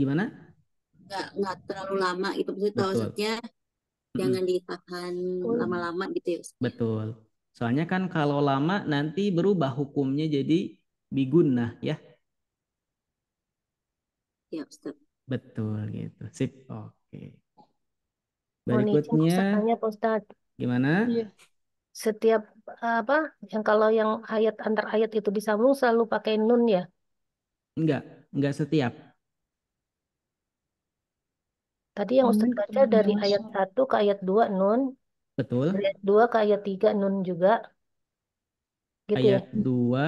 Gimana? Nggak terlalu lama gitu. Maksudnya Betul. tawasudnya jangan ditahan lama-lama gitu ya, Ustaz. Betul. Soalnya kan kalau lama nanti berubah hukumnya jadi bigunnah ya. Ya, Ustaz. Betul gitu. Sip. Oke. Mohon izin Berikutnya tanya Pak Ustadz. gimana? Iya. Setiap kalau yang ayat antar ayat itu disambung selalu pakai nun ya. Enggak setiap. Tadi yang Ustadz baca dari ayat 1 ke ayat 2 nun, Betul. dari ayat 2 ke ayat 3 nun juga. Gitu ya. Ayat 2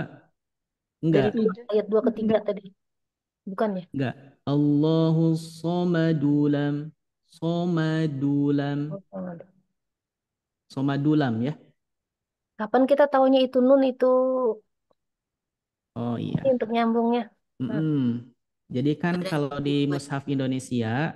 Dari enggak. ayat 2 ke 3 tadi. Bukan ya? Enggak. Allahus somadulam. Somadulam. Somadulam ya. Kapan kita tahunya itu nun itu Oh iya. ini untuk nyambungnya? Jadi kan Ada kalau di mushaf Indonesia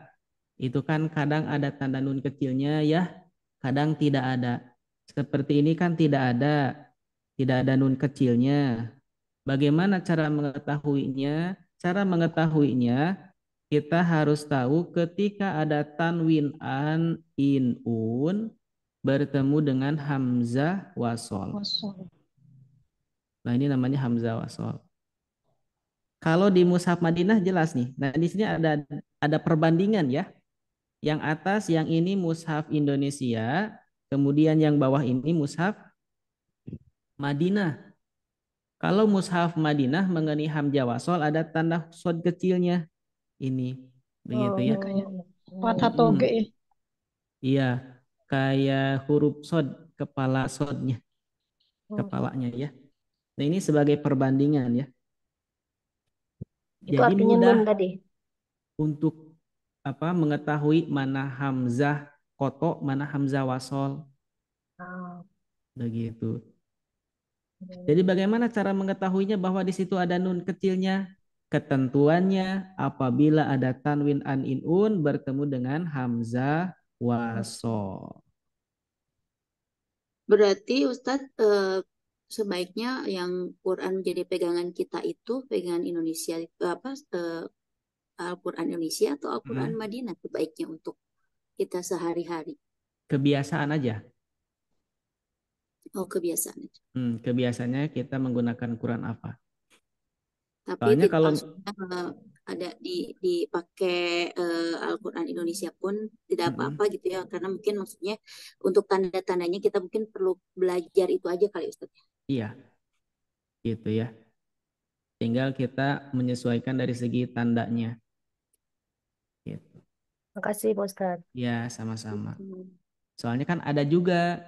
itu kan kadang ada tanda nun kecilnya ya, kadang tidak ada. Seperti ini kan tidak ada nun kecilnya. Bagaimana cara mengetahuinya? Cara mengetahuinya kita harus tahu ketika ada tanwin an, in, un bertemu dengan hamzah wasol. Nah ini namanya hamzah wasol. Kalau di mushaf Madinah jelas nih. Nah di sini ada perbandingan ya. Yang atas yang ini mushaf Indonesia, kemudian yang bawah ini mushaf Madinah. Kalau mushaf Madinah mengenai hamzah wasol ada tanda sod kecilnya. Ini begitu ya. Kayak fathah toge ya. Iya, kayak huruf sod, kepala sodnya, kepalanya ya. Nah ini sebagai perbandingan ya. Itu Jadi artinya mudah nun tadi. untuk mengetahui mana hamzah koto, mana hamzah wasol, Ah, begitu. Jadi bagaimana cara mengetahuinya bahwa di situ ada nun kecilnya? Ketentuannya apabila ada tanwin an in un bertemu dengan hamzah wasol. Berarti Ustadz sebaiknya yang Quran jadi pegangan kita itu pegangan Indonesia Al-Quran Indonesia atau Al-Quran Mm. Madinah sebaiknya untuk kita sehari-hari. Kebiasaan aja. Oh, kebiasaan aja. Kebiasaannya kita menggunakan Quran apa? Tapi Soalnya tidak kalau maksudnya ada dipakai Al-Quran Indonesia pun tidak apa-apa gitu ya, karena mungkin maksudnya untuk tanda-tandanya kita mungkin perlu belajar itu aja kali Ustaz. iya, gitu ya. Tinggal kita menyesuaikan dari segi tandanya. Gitu. makasih Pak Ustadz. Ya, sama-sama. Soalnya kan ada juga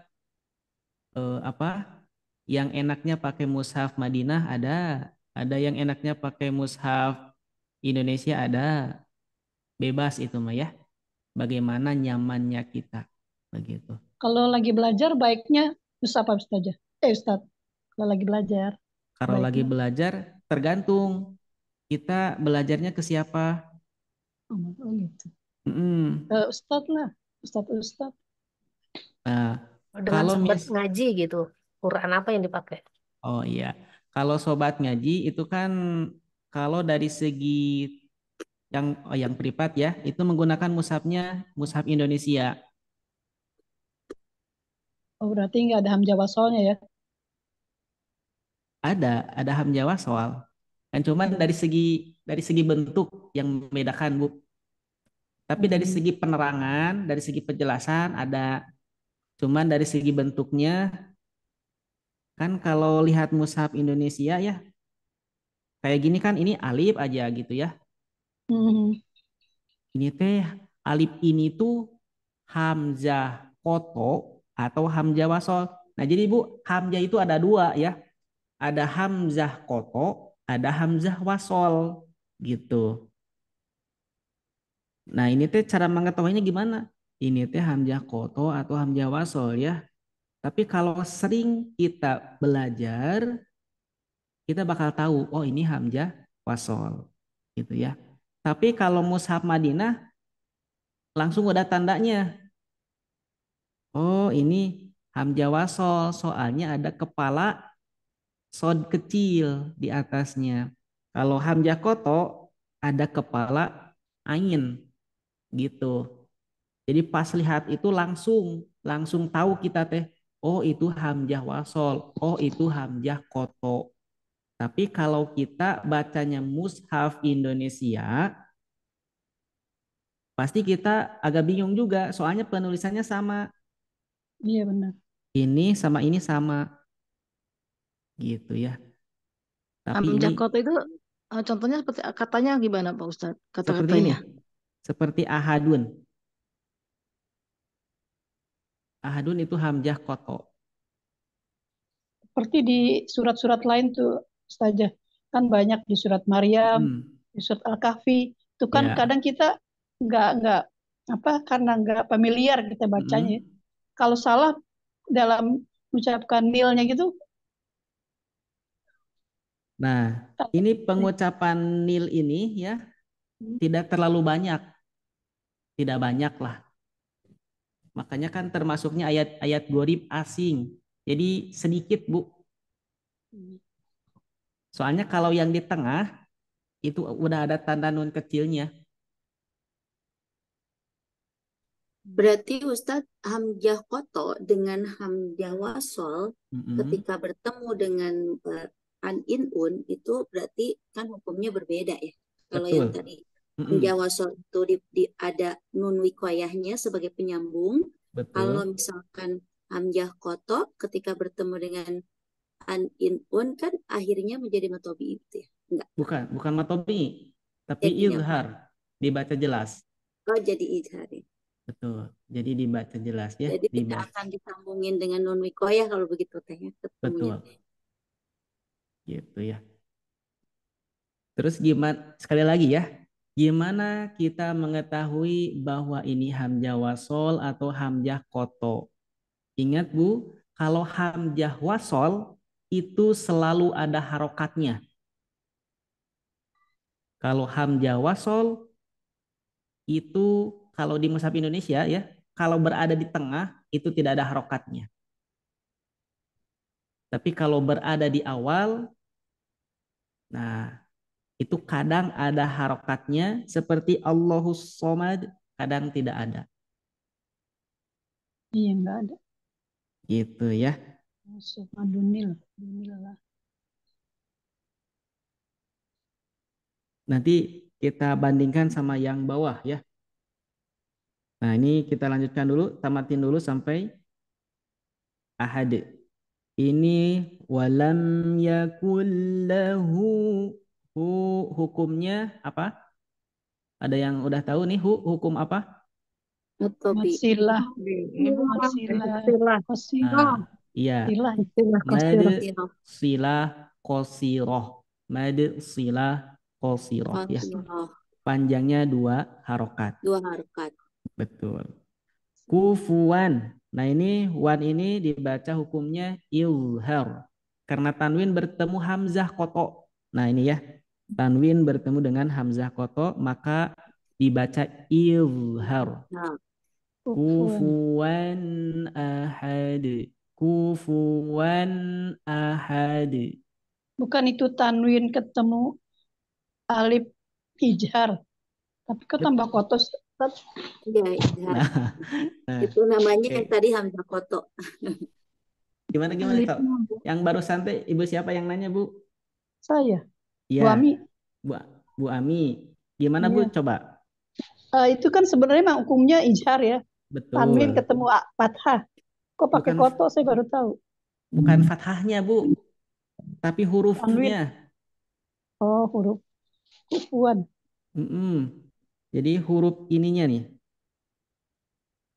yang enaknya pakai mushaf Madinah ada yang enaknya pakai mushaf Indonesia ada. Bebas itu mah ya. Bagaimana nyamannya kita, begitu. Kalau lagi belajar baiknya Ustaz apa Ustaz? Ustaz. Kalau lagi belajar Kalau lagi baiknya. belajar tergantung kita belajarnya ke siapa. Oh gitu. Mm-mm. Ustaz lah. Ustaz. Nah, Dengan kalau sobat ngaji gitu, Quran apa yang dipakai? oh iya, kalau sobat ngaji itu kan kalau dari segi yang privat ya, itu menggunakan mushafnya mushaf Indonesia. Oh berarti nggak ada hamzah wasolnya ya? Ada hamzah wasal. Kan cuman dari segi bentuk yang membedakan, Bu. Tapi dari segi penerangan, dari segi penjelasan ada. Cuman dari segi bentuknya kan kalau lihat mushaf Indonesia ya kayak gini kan ini alif aja gitu ya. Ini teh alif ini tuh hamzah koto atau hamzah wasol. Nah jadi Bu, hamzah itu ada dua ya. Ada hamzah koto, ada hamzah wasol gitu. Nah ini teh cara mengetahuinya gimana? Ini teh hamzah koto atau hamzah wasol ya. Tapi kalau sering kita belajar, kita bakal tahu, oh ini hamzah wasol gitu ya. Tapi kalau mushaf Madinah langsung udah tandanya. Oh ini hamzah wasol, soalnya ada kepala sod kecil di atasnya. Kalau hamzah koto ada kepala ain gitu. Jadi pas lihat itu langsung tahu kita teh, oh itu hamzah wasol, oh itu hamzah koto. Tapi kalau kita bacanya mushaf Indonesia, pasti kita agak bingung juga, soalnya penulisannya sama. Iya benar. Ini sama ini sama, gitu ya. Tapi Hamzah ini koto itu contohnya seperti katanya gimana Pak Ustadz? seperti ini, Kata-katanya. seperti ahadun. Ahadun itu hamzah koto. Seperti di surat-surat lain tuh Ustazah. Kan banyak di surat Maryam, di surat Al-Kahfi. Itu kan Ya. kadang kita nggak karena nggak familiar kita bacanya. Kalau salah dalam mengucapkan nilnya gitu. Nah, ini pengucapan nil ini ya tidak terlalu banyak. Tidak banyak lah. Makanya kan termasuknya ayat-ayat gharib asing. Jadi sedikit, Bu. Soalnya kalau yang di tengah itu udah ada tanda nun kecilnya. Berarti Ustadz hamzah koto dengan hamzah wasol ketika bertemu dengan an in un itu berarti kan hukumnya berbeda ya. Kalau yang Betul. tadi hamzah wasol itu ada nun wikoyahnya sebagai penyambung. Betul. Kalau misalkan hamzah koto ketika bertemu dengan an in un kan akhirnya menjadi matobi itu ya. Enggak. Bukan matobi, tapi izhar, dibaca jelas. Oh jadi izhar ya. Betul. Jadi dibaca jelas ya. Jadi tidak akan disambungin dengan nun wikoyah kalau begitu teh ya. Betul. Gitu ya. Terus gimana? Sekali lagi ya. Gimana kita mengetahui bahwa ini hamzah wasol atau hamzah koto? Ingat Bu, kalau hamzah wasol itu selalu ada harokatnya. Kalau hamzah wasol itu kalau di mushaf Indonesia ya, kalau berada di tengah itu tidak ada harokatnya. Tapi kalau berada di awal, nah itu kadang ada harokatnya seperti Allahus Somad, kadang tidak ada. Iya, enggak ada. Gitu ya. Dunil. Dunil lah. Nanti kita bandingkan sama yang bawah ya. Nah ini kita lanjutkan dulu, tamatin dulu sampai ahad. Ini walam yakullahu, hukumnya apa? Ada yang udah tahu nih hukum apa? Topi. Masilah. Ibu Masilah. Ah, iya. Silah. Mad Qasirah. silah qasiroh. Mad silah qasiroh ya. Qasirah. Panjangnya 2 harokat. 2 harokat. Betul. Kufuwan. Nah ini wan ini dibaca hukumnya ilhar. Karena tanwin bertemu hamzah koto. Nah ini ya. Tanwin bertemu dengan hamzah koto maka dibaca ilhar. Nah, Kufuwan ahad. Kufuwan ahad. Bukan itu tanwin ketemu alif ijhar. Tapi kok tambah kotos? iya, iya. Nah, Itu namanya yang tadi hamzah koto. gimana Tok? Yang baru santai Ibu siapa yang nanya Bu? Saya. Iya. Bu Ami. Bu Ami. Gimana Bu? Iya. Coba. Itu kan sebenarnya mah hukumnya ijhar ya. Betul. Tanwin ketemu fathah. Kok pakai koto saya baru tahu. Bukan fathahnya Bu, tapi hurufnya. Tanwin. Oh, huruf. Kufuan. Jadi huruf ininya nih.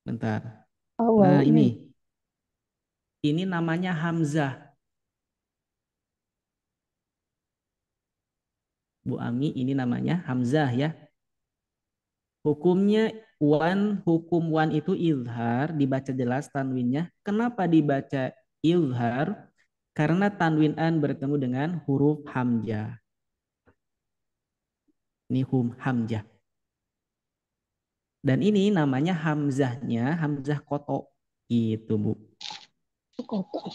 Bentar. Oh, nah ini. Ini namanya hamzah. Bu Ami, ini namanya hamzah ya. Hukumnya hukum wan itu izhar, dibaca jelas tanwinnya. Kenapa dibaca izhar? Karena tanwin an bertemu dengan huruf hamzah. Ini hamzah. Dan ini namanya hamzahnya hamzah koto. Gitu Bu. Koto.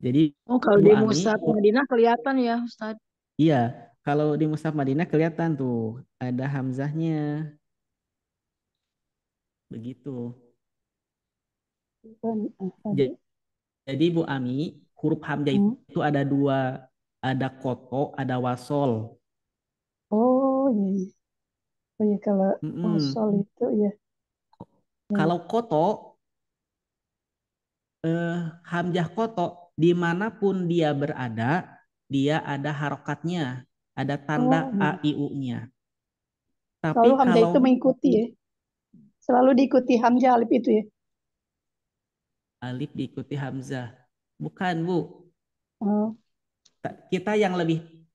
Jadi kalau di mushaf Madinah kelihatan ya Ustaz. Iya, kalau di mushaf Madinah kelihatan tuh ada hamzahnya. Begitu. Jadi Bu Ami, huruf hamzah itu ada 2, ada koto, ada wasol. Oh iya. Oh ya kalau wasol itu ya. Kalau koto, hamzah koto dimanapun dia berada, dia ada harokatnya, ada tanda a i u-nya. Tapi selalu hamzah itu mengikuti ya. Selalu diikuti hamzah alif itu ya. Alif diikuti hamzah. Bukan Bu. Oh. Kita yang lebih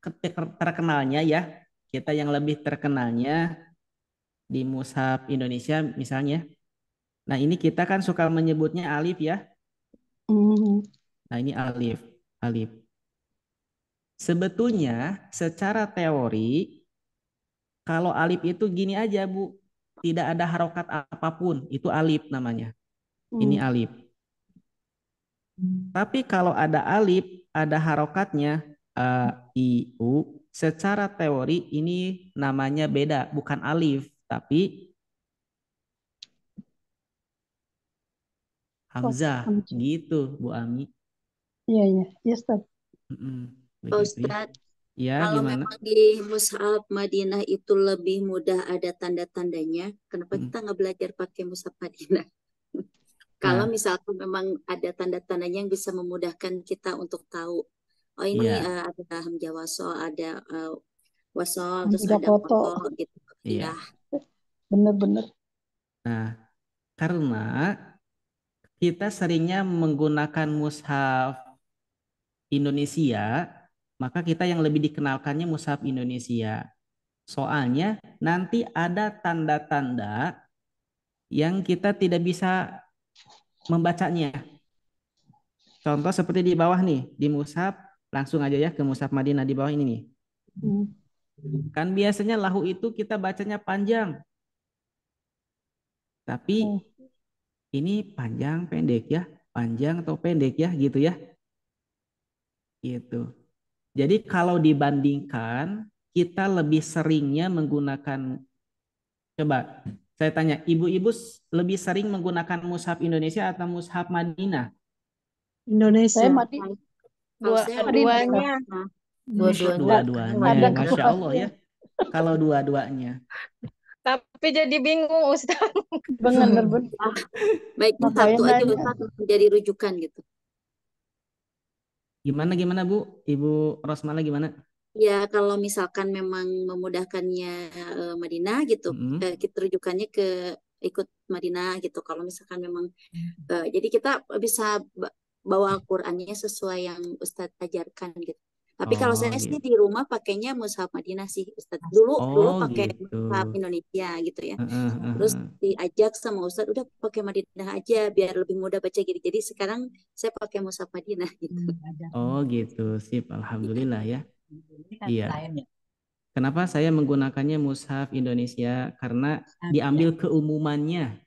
terkenalnya ya, kita yang lebih terkenalnya di mushaf Indonesia misalnya. Nah ini kita kan suka menyebutnya alif ya. Nah ini alif. Sebetulnya secara teori kalau alif itu gini aja Bu, tidak ada harokat apapun, itu alif namanya. Ini alif. Tapi kalau ada alif, ada harokatnya a, i, u, secara teori ini namanya beda, bukan alif, tapi hamzah. Gitu Bu Ami. Iya, Ustaz. Pak Ustadz, ya, kalau gimana? memang di mushaf Madinah itu lebih mudah ada tanda-tandanya, kenapa kita nggak belajar pakai mushaf Madinah? Kalau misalkan memang ada tanda-tandanya yang bisa memudahkan kita untuk tahu, oh ini ada hamzah wasol, ada wasol, terus ada koto gitu. Iya. Benar-benar. Nah, karena kita seringnya menggunakan mushaf Indonesia, maka kita yang lebih dikenalkannya mushaf Indonesia. Soalnya nanti ada tanda-tanda yang kita tidak bisa membacanya. Contoh seperti di bawah nih, di mushaf, langsung aja ya ke mushaf Madinah di bawah ini nih. Kan biasanya lahu itu kita bacanya panjang. Tapi ini panjang pendek ya, panjang atau pendek ya gitu ya. Gitu. Jadi kalau dibandingkan kita lebih seringnya menggunakan, coba saya tanya, ibu-ibu lebih sering menggunakan mushaf Indonesia atau mushaf Madinah? Saya Indonesia. mati Kalau saya Dua-duanya. Indonesia. Dua-duanya. Ada Masya Allah ya. Kalau dua-duanya. Tapi jadi bingung Ustaz. bener. baiknya Makanya satu aja nanya. Ustaz menjadi rujukan gitu. Gimana Bu? Ibu Rosmala gimana? Ya kalau misalkan memang memudahkannya Madinah gitu, kita rujukannya ke ikut Madinah gitu. Kalau misalkan memang, jadi kita bisa bawa Al-Qur'annya sesuai yang Ustadz ajarkan gitu. Tapi kalau saya sih di rumah pakainya mushaf Madinah sih Ustadz. Dulu pakai mushaf Indonesia gitu ya. Terus diajak sama Ustadz udah pakai Madinah aja biar lebih mudah baca gitu. Jadi sekarang saya pakai mushaf Madinah gitu. Oh gitu, sip. Alhamdulillah ya. Iya. Kenapa saya menggunakannya mushaf Indonesia? Karena diambil keumumannya.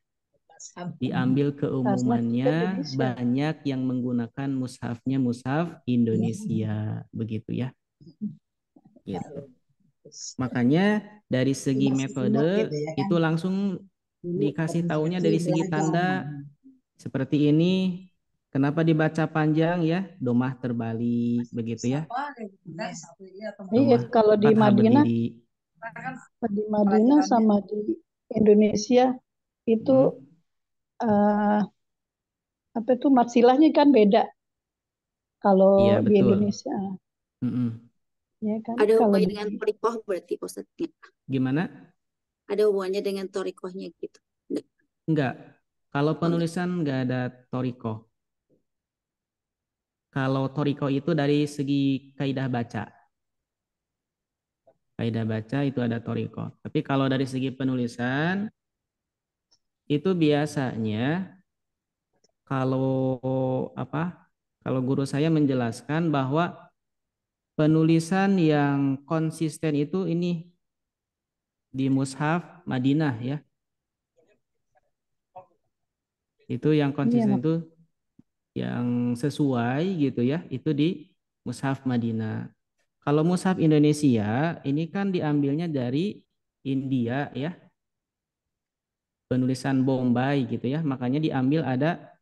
Banyak yang menggunakan mushafnya mushaf Indonesia, begitu ya. Gitu. Makanya dari segi metode itu langsung dikasih taunya dari segi tanda seperti ini. Kenapa dibaca panjang ya? Domah terbalik begitu ya. Iya, kalau di Madinah, sama di Indonesia itu apa itu marsilahnya kan beda. Kalau Iya, di betul. Indonesia, ya kan. Ada Kalau hubungannya di dengan torikoh berarti Ustadz? Gimana? Ada hubungannya dengan torikohnya gitu? Enggak. Kalau penulisan enggak ada toriko. Kalau toriko itu dari segi kaidah baca. Kaidah baca itu ada toriko. Tapi kalau dari segi penulisan itu biasanya kalau kalau guru saya menjelaskan bahwa penulisan yang konsisten itu ini di mushaf Madinah ya. Itu yang konsisten itu yang sesuai gitu ya, itu di mushaf Madinah. Kalau mushaf Indonesia ini kan diambilnya dari India ya. Penulisan Bombay gitu ya. Makanya diambil ada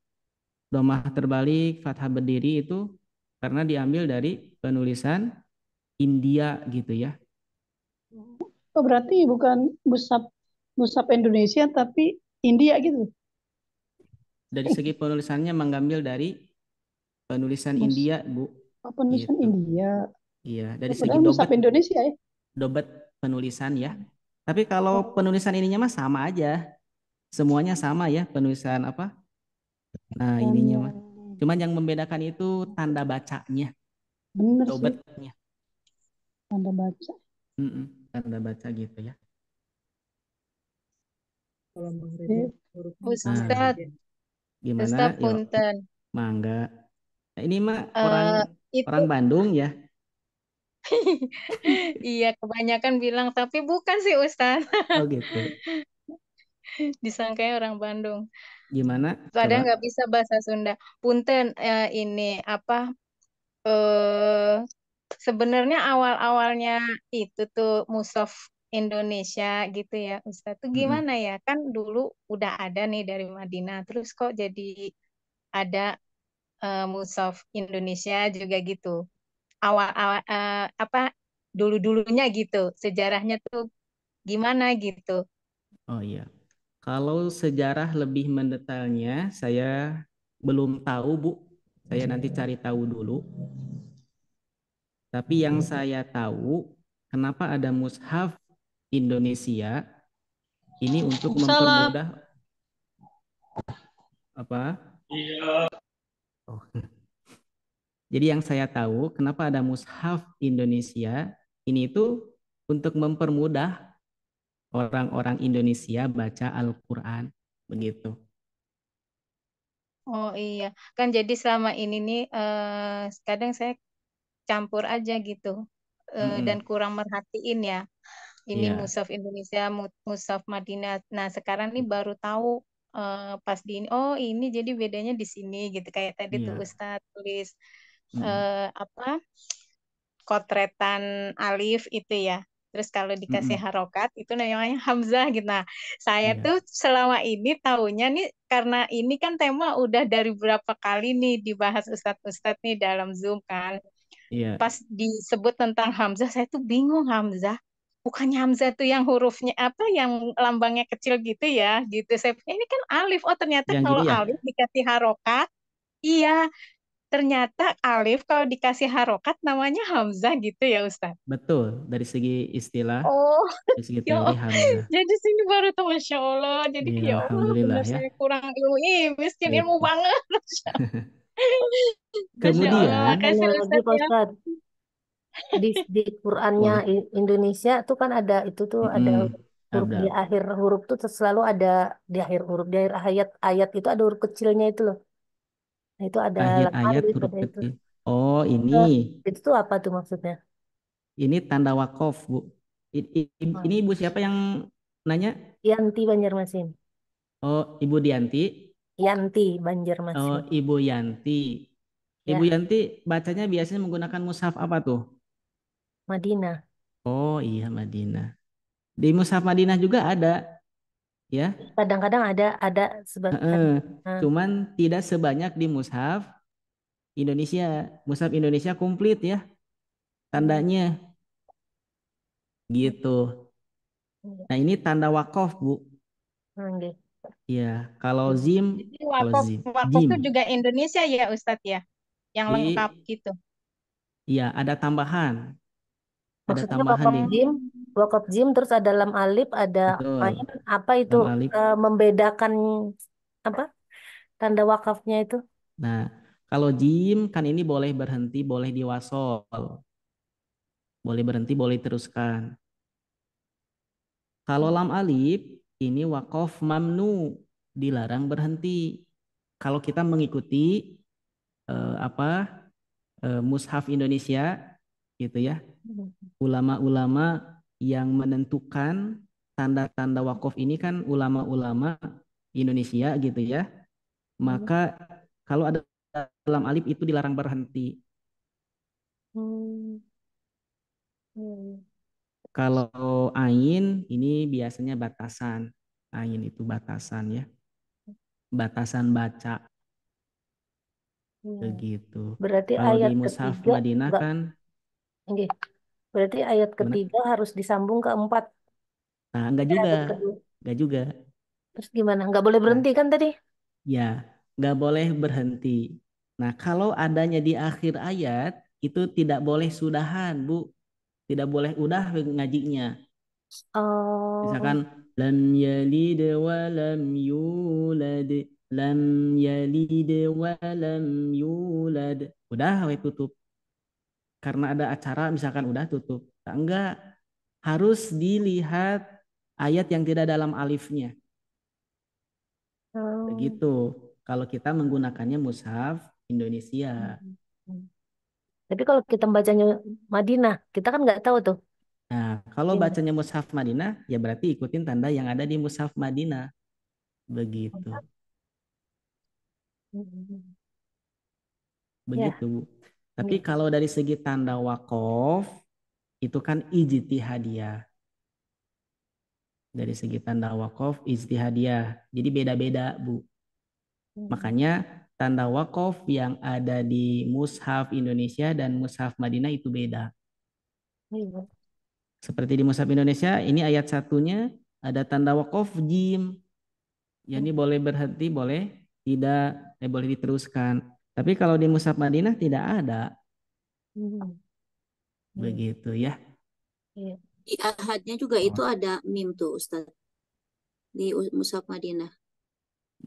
domah terbalik, fathah berdiri itu karena diambil dari penulisan India gitu ya. Oh, berarti bukan mushaf Indonesia tapi India gitu. Dari segi penulisannya mengambil dari penulisan India, Bu. Oh, penulisan Gitu. India. Iya, dari Padahal segi mushaf Indonesia ya. dobet penulisan ya. Tapi kalau penulisan ininya mah sama aja. Semuanya sama ya, penulisan apa? Nah, ininya mah. Cuman yang membedakan itu tanda bacanya. Bener dobetnya. Tanda baca. Tanda baca gitu ya. Ustadz, Gimana? Ustadz punten. Mangga. Nah, ini mah orang Bandung ya. Iya, kebanyakan bilang, tapi bukan sih Ustadz. Oh gitu. Disangkanya orang Bandung. Gimana? Padahal nggak bisa bahasa Sunda. Punten, ini apa? Sebenarnya awal-awalnya itu tuh mushaf Indonesia gitu ya, Ustadz. Tuh gimana ya? Kan dulu udah ada nih dari Madinah. Terus kok jadi ada mushaf Indonesia juga gitu. Awal-awal apa dulu-dulunya gitu. Sejarahnya tuh gimana gitu. Oh iya. Kalau sejarah lebih mendetailnya saya belum tahu, Bu. Saya nanti cari tahu dulu. Tapi yang saya tahu, kenapa ada mushaf Indonesia ini untuk mempermudah apa? Iya. Oh. Jadi yang saya tahu kenapa ada mushaf Indonesia ini itu untuk mempermudah orang-orang Indonesia baca Al-Quran begitu. Oh iya, kan jadi selama ini nih kadang saya campur aja gitu dan Mm-mm. kurang merhatiin ya. Ini Iya. Mushaf Indonesia, Mushaf Madinah. Nah sekarang nih baru tahu pas di ini, oh ini jadi bedanya di sini gitu. Kayak tadi tuh Iya. Ustadz tulis Mm-mm. apa kotretan alif itu ya. Terus kalau dikasih Mm-mm. harokat itu namanya Hamzah gitu. Nah, saya Iya. tuh selama ini taunya nih karena ini kan tema udah dari berapa kali nih dibahas Ustadz-Ustadz nih dalam Zoom kan. Iya. Pas disebut tentang Hamzah saya tuh bingung Hamzah. Bukannya Hamzah tuh yang hurufnya apa yang lambangnya kecil gitu ya gitu. Saya pikir, ini kan alif. Oh ternyata Yang kalau gitu ya? alif dikasih harokat, iya. Ternyata alif kalau dikasih harokat namanya Hamzah gitu ya Ustaz. Betul. Dari segi istilah, Oh, dari segi ya teori Allah. Hamzah. Jadi sini baru tahu Masya Allah. Jadi Iya, ya Allah alhamdulillah benar ya. saya kurang ilmu. Ih, miskin ilmu Gitu. banget. Masya Allah. Kemudian, Makasih Ada lagi Ustaz Pak ya. Ustadz, di Qurannya boleh. Indonesia tuh kan ada itu tuh ada Mm-mm. huruf di Abdal. akhir huruf tuh selalu ada di akhir huruf di akhir ayat itu ada huruf kecilnya itu loh. Nah, itu ada Akhir lam ayat alif huruf ada itu. kecil. Oh, Eh, ini. itu tuh apa tuh maksudnya? Ini tanda wakaf, Bu. Ini Oh, Ibu siapa yang nanya? Yanti Banjarmasin. Oh, Ibu Dianti. Yanti Oh, Banjarmasin. Ibu Yanti. Ibu Ya, Yanti bacanya biasanya menggunakan mushaf apa tuh? Madinah. Oh iya, Madinah. Di mushaf Madinah juga ada, ya. Kadang-kadang ada Heeh. eh, Cuman tidak sebanyak di mushaf Indonesia. Mushaf Indonesia komplit ya hmm, tandanya hmm, gitu. hmm, Nah, ini tanda wakaf, Bu. nggih. Iya, kalau Hmm. zim, Jadi kalau wakaf zim, wakaf jim. itu juga Indonesia ya Ustadz ya. Yang lengkap I, gitu. iya, ada tambahan. Ada Maksudnya tambahan di wakaf jim terus ada lam alif, ada ain, betul. apa itu Lam alif. membedakan apa tanda wakafnya itu? Nah, kalau jim kan ini boleh berhenti, boleh diwasol. Boleh berhenti, boleh teruskan. Kalau lam alif, ini wakaf mamnu, dilarang berhenti. Kalau kita mengikuti apa mushaf Indonesia, gitu ya, Hmm. ulama-ulama yang menentukan tanda-tanda wakaf ini kan ulama-ulama Indonesia, gitu ya. Hmm. Maka kalau ada lam alif itu dilarang berhenti. Hmm. Hmm. Kalau ain ini biasanya batasan. Ain itu batasan ya. Batasan baca Hmm. begitu. Berarti Kalau di ayat mushaf ketiga Madinah enggak, kan nggih. Berarti ayat gimana? ketiga harus disambung ke empat. Nah, enggak juga. Ayat kedua. Enggak juga. Terus gimana? Nggak boleh Nah, berhenti kan tadi? ya, enggak boleh berhenti. Nah, kalau adanya di akhir ayat itu tidak boleh sudahan, Bu. Tidak boleh udah ngajinya. Misalkan Oh, lam yalid wa lam yulad, lam yalid wa lam yulad. Udah we tutup. Karena ada acara misalkan udah tutup. Nah, enggak, harus dilihat ayat yang tidak dalam alifnya. oh. Begitu. Kalau kita menggunakannya mushaf Indonesia. Hmm. Tapi kalau kita bacanya Madinah, kita kan nggak tahu tuh. Nah, kalau Ini. bacanya mushaf Madinah, ya berarti ikutin tanda yang ada di mushaf Madinah. Begitu. Hmm. Ya, Begitu, Bu. Tapi ini. kalau dari segi tanda wakaf, itu kan ijtihadiyah. Dari segi tanda wakaf, ijtihadiyah. Jadi beda-beda, Bu. Hmm. Makanya tanda wakaf yang ada di Mushaf Indonesia dan Mushaf Madinah itu beda. Iya. Seperti di Mushaf Indonesia, ini ayat satunya ada tanda wakaf jim. Ya ini boleh berhenti, boleh tidak, boleh diteruskan. Tapi kalau di Mushaf Madinah tidak ada. Hmm. Iya. Begitu ya. Iya. Di ahadnya juga itu Oh. ada mim tuh Ustaz di Mushaf Madinah.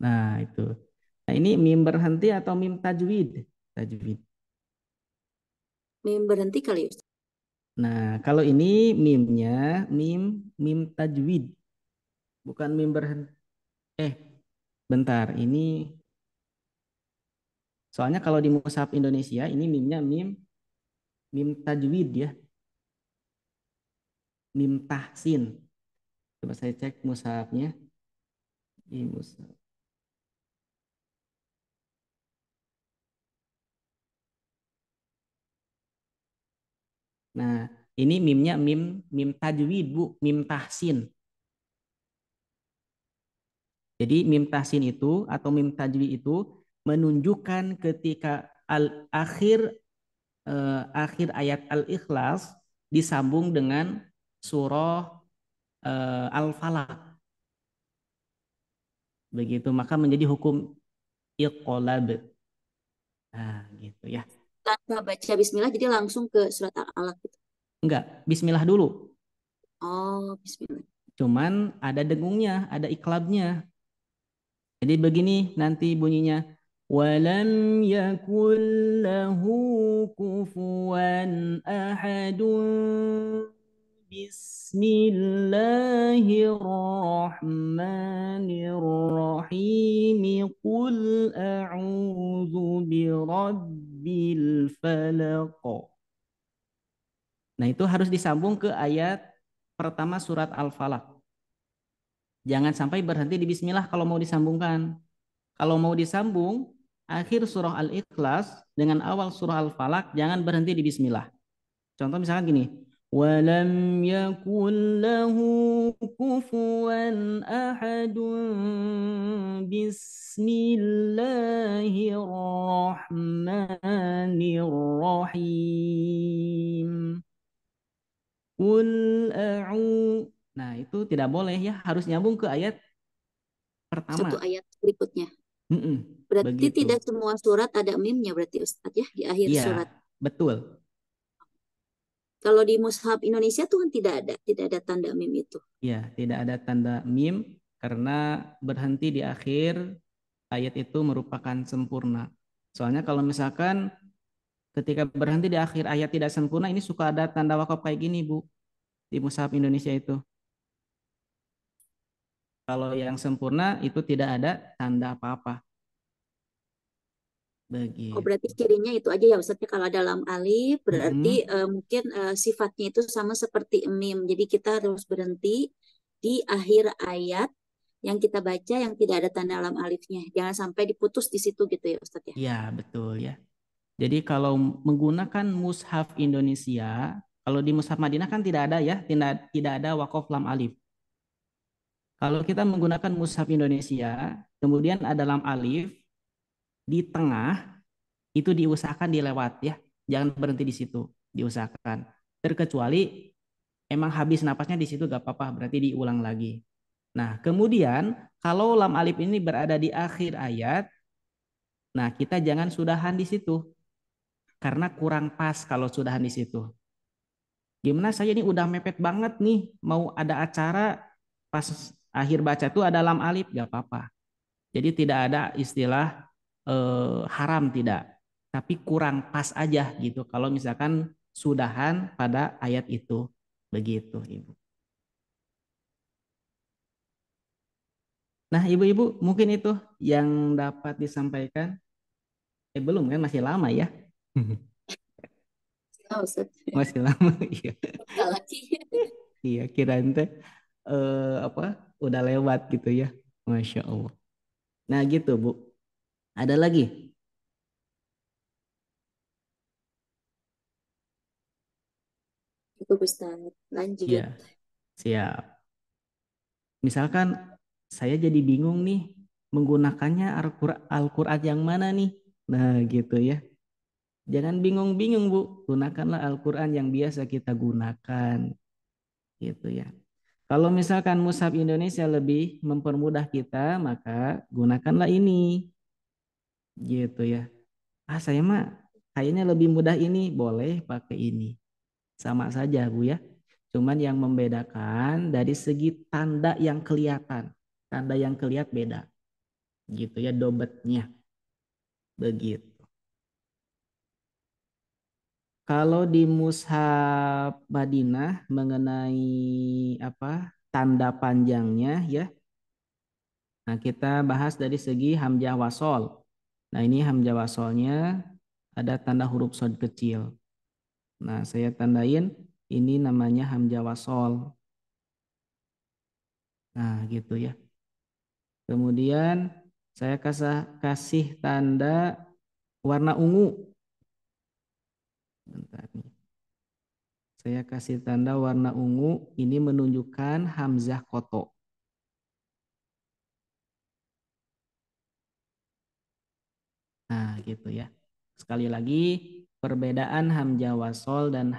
Nah, itu. Nah, ini mim berhenti atau mim tajwid? Tajwid. Mim berhenti kali Ustaz. Nah, kalau ini mimnya mim tajwid, bukan mim berhenti. Bentar, ini soalnya kalau di mushaf Indonesia ini mimnya mim tajwid ya, mim tahsin. Coba saya cek mushafnya di mushaf. Nah, ini mimnya mim tajwid Bu, mim tahsin. Jadi mim tahsin itu atau mim tajwid itu menunjukkan ketika akhir ayat Al-Ikhlas disambung dengan surah Al-Falaq. Begitu maka menjadi hukum iqlab. Nah, gitu ya. Tanpa baca bismillah jadi langsung ke surat Al-Alaq gitu. Enggak, bismillah dulu. Oh, bismillah. Cuman ada dengungnya, ada iklabnya. Jadi begini nanti bunyinya. Walam yakul lahu kufuwan ahadun. Bismillahirrahmanirrahim. Qul a'udzu birabbil falaq. Nah, itu harus disambung ke ayat pertama surat Al-Falaq. Jangan sampai berhenti di bismillah kalau mau disambungkan. Kalau mau disambung akhir surah Al-Ikhlas dengan awal surah Al-Falaq, jangan berhenti di bismillah. Contoh misalkan gini, walam yakul lahu kufuwan ahadun bismillahirrahmanirrahim. Qul a'u. Nah, itu tidak boleh ya, harus nyambung ke ayat pertama. Satu ayat berikutnya. Berarti Begitu. tidak semua surat ada mimnya berarti Ustaz ya di akhir Iya, surat. betul. Kalau di mushaf Indonesia tuh kan tidak ada tanda mim itu. Iya, tidak ada tanda mim karena berhenti di akhir ayat itu merupakan sempurna. Soalnya kalau misalkan ketika berhenti di akhir ayat tidak sempurna, ini suka ada tanda wakaf kayak gini, Bu, di mushaf Indonesia itu. Kalau yang sempurna itu tidak ada tanda apa-apa. Begitu. Oh, berarti cirinya itu aja ya Ustaz. Kalau dalam alif berarti mungkin sifatnya itu sama seperti mim. Jadi kita harus berhenti di akhir ayat yang kita baca yang tidak ada tanda lam alifnya. Jangan sampai diputus di situ gitu ya Ustaz ya. Iya, betul ya. Jadi kalau menggunakan mushaf Indonesia, kalau di mushaf Madinah kan tidak ada ya, tidak ada waqaf lam alif. Kalau kita menggunakan mushaf Indonesia, kemudian ada lam alif di tengah, itu diusahakan dilewat ya. Jangan berhenti di situ, diusahakan. Terkecuali emang habis napasnya di situ gak apa-apa, berarti diulang lagi. Nah, kemudian kalau lam alif ini berada di akhir ayat, nah kita jangan sudahan di situ. Karena kurang pas kalau sudahan di situ. Gimana saya ini udah mepet banget nih, mau ada acara pas akhir baca tuh ada lam alif, gak apa-apa. Jadi tidak ada istilah haram tidak, tapi kurang pas aja gitu. Kalau misalkan sudahan pada ayat itu, begitu Ibu. Nah Ibu-ibu mungkin itu yang dapat disampaikan. Belum kan masih lama ya? Oh, Ustaz. Masih lama iya. Enggak lagi. Iya kirain teh apa udah lewat gitu ya. Masya Allah. Nah gitu Bu. Ada lagi? Itu Ustaz. Lanjut. Iya, siap. Misalkan saya jadi bingung nih menggunakannya Al-Quran yang mana nih? Nah gitu ya. Jangan bingung-bingung Bu. Gunakanlah Al-Quran yang biasa kita gunakan. Gitu ya. Kalau misalkan mushaf Indonesia lebih mempermudah kita, maka gunakanlah ini. Gitu ya. Saya mah kayaknya lebih mudah ini, boleh pakai ini. Sama saja Bu ya. Cuman yang membedakan dari segi tanda yang kelihatan. Tanda yang kelihatan beda. Gitu ya dobetnya. Begitu. Kalau di mushaf Madinah mengenai apa tanda panjangnya ya. Nah, kita bahas dari segi hamzah wasol. Nah, ini hamzah wasolnya ada tanda huruf shad kecil. Nah, saya tandain ini namanya hamzah wasol. Nah, gitu ya. Kemudian saya kasih tanda warna ungu. Bentar nih. Saya kasih tanda warna ungu, ini menunjukkan hamzah koto. Nah, gitu ya. Sekali lagi, perbedaan hamzah wasol dan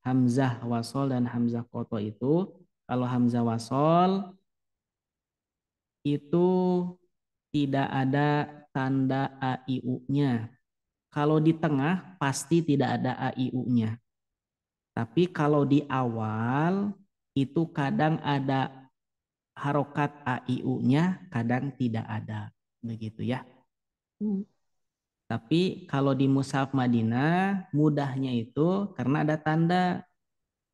hamzah wasol dan hamzah koto itu, kalau hamzah wasol itu tidak ada tanda a i u-nya. Kalau di tengah pasti tidak ada a i u-nya. Tapi kalau di awal itu kadang ada harokat a i u-nya, kadang tidak ada. Begitu ya. Tapi kalau di mushaf Madinah mudahnya itu karena ada tanda.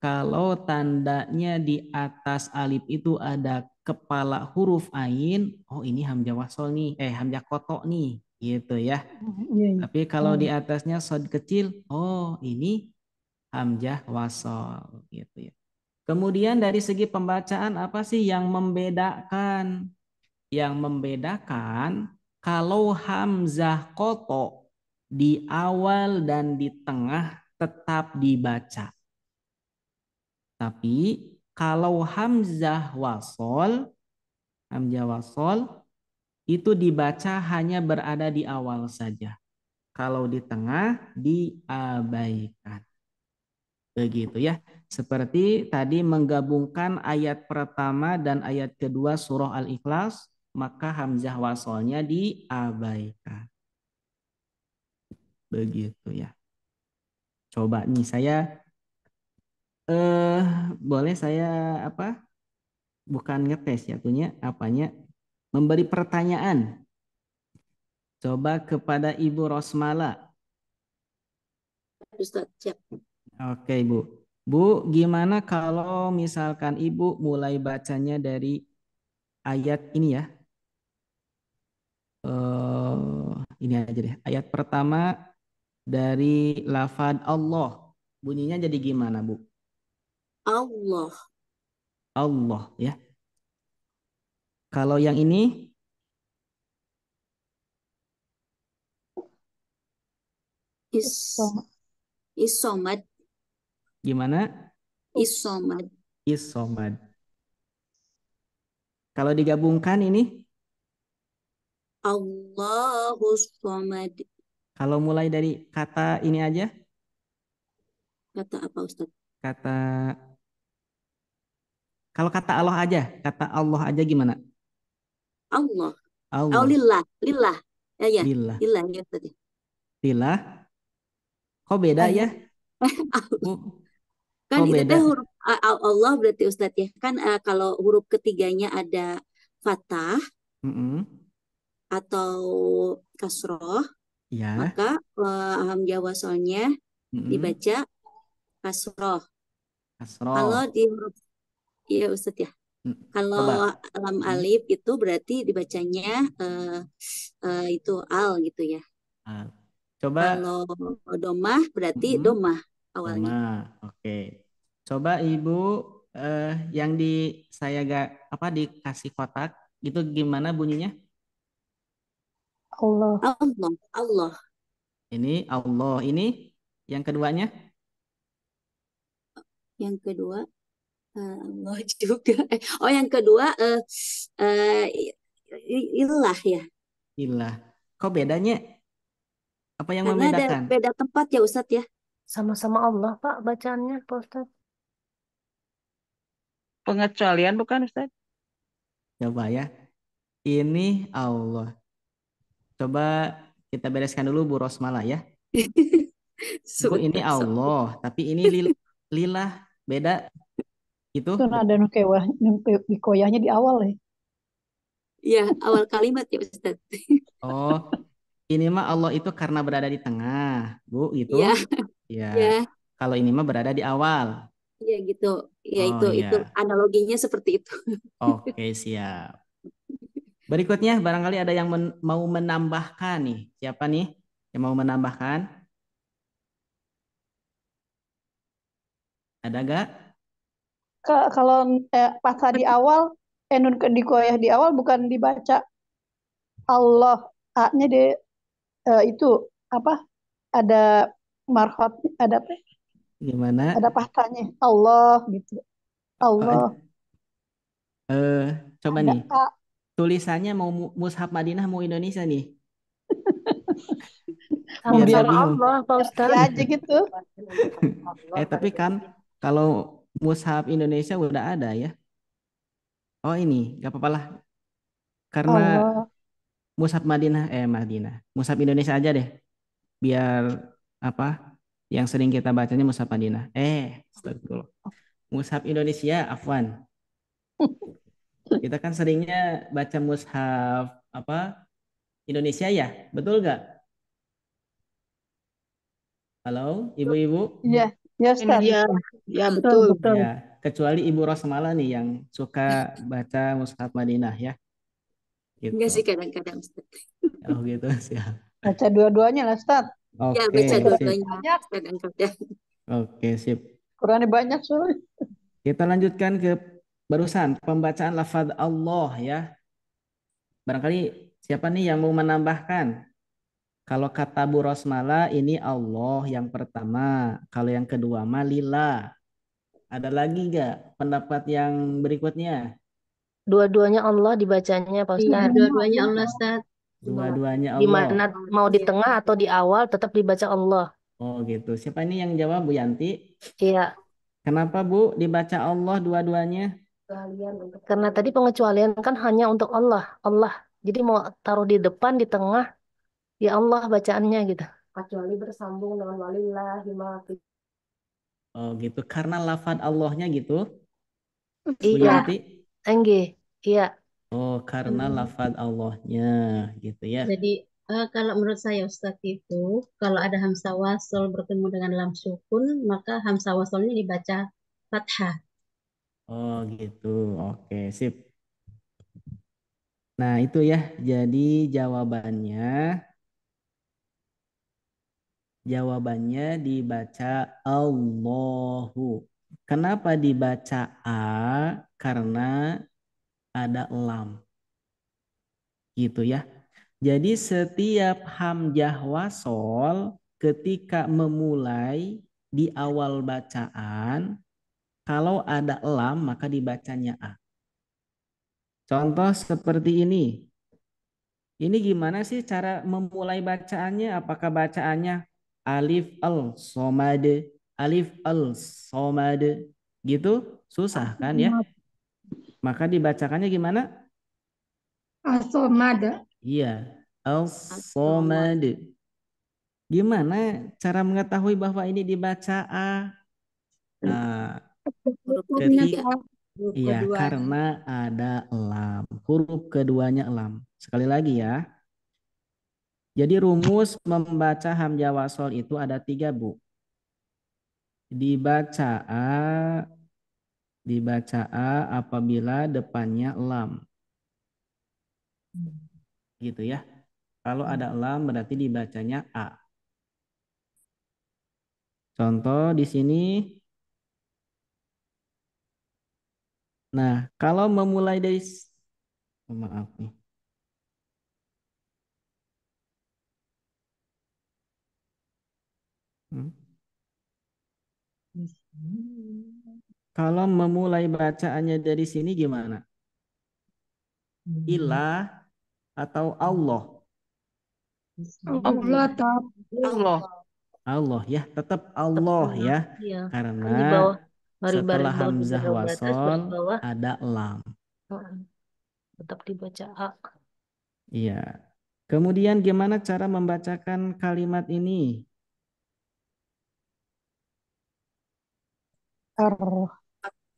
Kalau tandanya di atas alif itu ada kepala huruf ain, oh ini hamzah wasol nih, hamzah kotok nih, gitu ya. Iya, iya. Tapi kalau di atasnya shad kecil, oh ini hamzah wasol, gitu ya. Kemudian dari segi pembacaan apa sih yang membedakan? Yang membedakan kalau hamzah kotok di awal dan di tengah tetap dibaca. Tapi kalau hamzah wasol itu dibaca hanya berada di awal saja. Kalau di tengah diabaikan. Begitu ya. Seperti tadi menggabungkan ayat pertama dan ayat kedua surah Al-Ikhlas, maka hamzah wasolnya diabaikan. Begitu ya. Coba nih saya boleh saya apa? Bukan ngetes ya, punya apanya? Memberi pertanyaan. Coba kepada Ibu Rosmala. Ustaz, siap. Oke, Bu. Bu, gimana kalau misalkan Ibu mulai bacanya dari ayat ini ya? Ini aja deh. Ayat pertama dari lafad Allah. Bunyinya jadi gimana, Bu? Allah. Allah ya. Kalau yang ini Isomad. gimana? Isomad. Isomad. Kalau digabungkan ini? Allahus somad. Kalau mulai dari kata ini aja? Kata apa Ustaz? Kalau kata Allah aja gimana? Allah. Allah. Oh, lillah. Ya. Lillah. Lillah ya Ustaz. Lillah. Kok beda ya? Kan itu beda? huruf Allah berarti Ustaz ya. Kan kalau huruf ketiganya ada fathah atau kasroh, ya. Maka hamzah wasolnya dibaca kasroh. Kalau di huruf iya Ustaz ya. Kalau lam alif itu berarti dibacanya itu al gitu ya. Coba. Kalau domah berarti domah awalnya. Domah, oke. Coba Ibu yang saya dikasih kotak itu gimana bunyinya? Allah. Ini Allah. Ini yang keduanya? Yang kedua Allah juga. Yang kedua ilah ya. Ilah. Kok bedanya? Apa yang Karena membedakan? ada beda tempat ya Ustadz ya. Sama-sama Allah Pak bacaannya Pak Ustadz. Pengecualian bukan Ustadz? Coba ya. Ini Allah. Coba kita bereskan dulu Bu Rosmala ya. Bu, ini Allah, tapi ini lillah beda itu. Kan ada nukoyahnya di awal ya. Iya, awal kalimat ya Ustaz. Oh, ini mah Allah itu karena berada di tengah, Bu, itu. Iya. Ya, Ya, kalau ini mah berada di awal. ya gitu. Ya Oh itu iya, analoginya seperti itu. oke siap. Berikutnya barangkali ada yang mau menambahkan nih. Siapa nih yang mau menambahkan? Ada gak? Kalau pas di awal, nun di koyah di awal bukan dibaca Allah, A-nya itu apa? Ada marhot, ada apa? Gimana? Ada pahtanya Allah gitu. Oh, Allah, coba ada nih. A. Tulisannya mau Mushaf Madinah mau Indonesia nih. Biar Biar nggak Sama-sama bingung. Allah, Pak biar Ustadz. aja gitu. Tapi kan kalau Mushaf Indonesia udah ada ya. Oh ini, nggak apa-apa lah. Karena Allah. Mushaf Madinah. Mushaf Indonesia aja deh. Biar apa? Yang sering kita bacanya Mushaf Madinah. Astagfirullah. Mushaf Indonesia, afwan. Kita kan seringnya baca mushaf apa Indonesia ya, betul nggak? Halo, ibu-ibu? Iya, ya Ustaz. Iya, ya Betul, betul. betul. Ya, kecuali Ibu Rosmala nih yang suka baca mushaf Madinah ya, Enggak sih gitu. kadang-kadang, Ustaz. Oh gitu, siap. Baca dua-duanya lah Ustaz. Ya, Oke, baca sip. dua-duanya Banyak, kadang-kadang. Oke, sip. Qurannya banyak soalnya. Kita lanjutkan ke barusan pembacaan lafaz Allah ya. Barangkali siapa nih yang mau menambahkan? Kalau kata Bu Rosmala ini Allah yang pertama, kalau yang kedua malillah. Ada lagi nggak pendapat yang berikutnya? Dua-duanya Allah dibacanya, Pak Iya, Ustadz. dua-duanya Allah, Ustaz. Dua-duanya Di Allah. mana mau di tengah atau di awal tetap dibaca Allah. Oh gitu. Siapa ini yang jawab Bu Yanti? Iya, Kenapa Bu dibaca Allah dua-duanya? karena tadi pengecualian kan hanya untuk Allah. Allah. Jadi mau taruh di depan, di tengah, ya Allah bacaannya gitu. Kecuali bersambung dengan walillahi ma fi. Oh gitu. Karena lafaz Allahnya gitu, Bu Iya, Yanti. enggih. Iya. Oh karena Hmm. lafaz Allahnya gitu ya. Jadi kalau menurut saya Ustadz itu kalau ada hamzah wasal bertemu dengan lam sukun maka hamzah wasalnya dibaca fathah. Oh gitu. Oke, sip. Nah, itu ya. Jadi jawabannya dibaca Allahu. Kenapa dibaca A? Karena ada lam. Gitu ya. Jadi setiap hamzah wasol ketika memulai di awal bacaan, kalau ada lam maka dibacanya A. Contoh seperti ini. Ini gimana sih cara memulai bacaannya? Apakah bacaannya alif al somade, alif al somade gitu? Susah kan ya? Maka dibacakannya gimana? Asomada. Iya, al somade. Gimana cara mengetahui bahwa ini dibaca A? Nah, Huruf ketik ketiga. iya karena ada lam. Huruf keduanya lam. Sekali lagi ya. Jadi rumus membaca hamzah wasol itu ada 3 Bu. Dibaca A, dibaca A apabila depannya lam. Gitu ya. Kalau ada lam berarti dibacanya A. Contoh di sini. Nah, kalau memulai dari maaf nih. Hmm. Kalau memulai bacaannya dari sini gimana? Ilah atau Allah? Allah tahu. Allah. Allah ya, tetap Allah ya. Iya. Karena Kan di bawah baris-baris setelah bawah hamzah baris wasol baris bawah ada lam. tetap dibaca A. Iya. Kemudian gimana cara membacakan kalimat ini?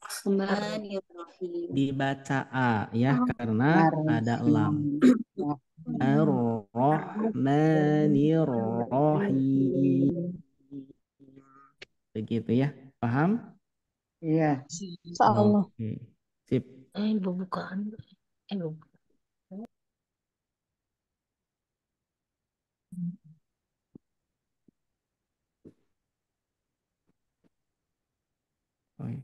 Bismillahirrahmanirrahim. Dibaca A ya karena ada lam. Ar-Rahmanir-Rahim. Begitu ya. Paham? Iya. Insyaallah. Oke. Sip. Bukan. Bukan. Oh, iya.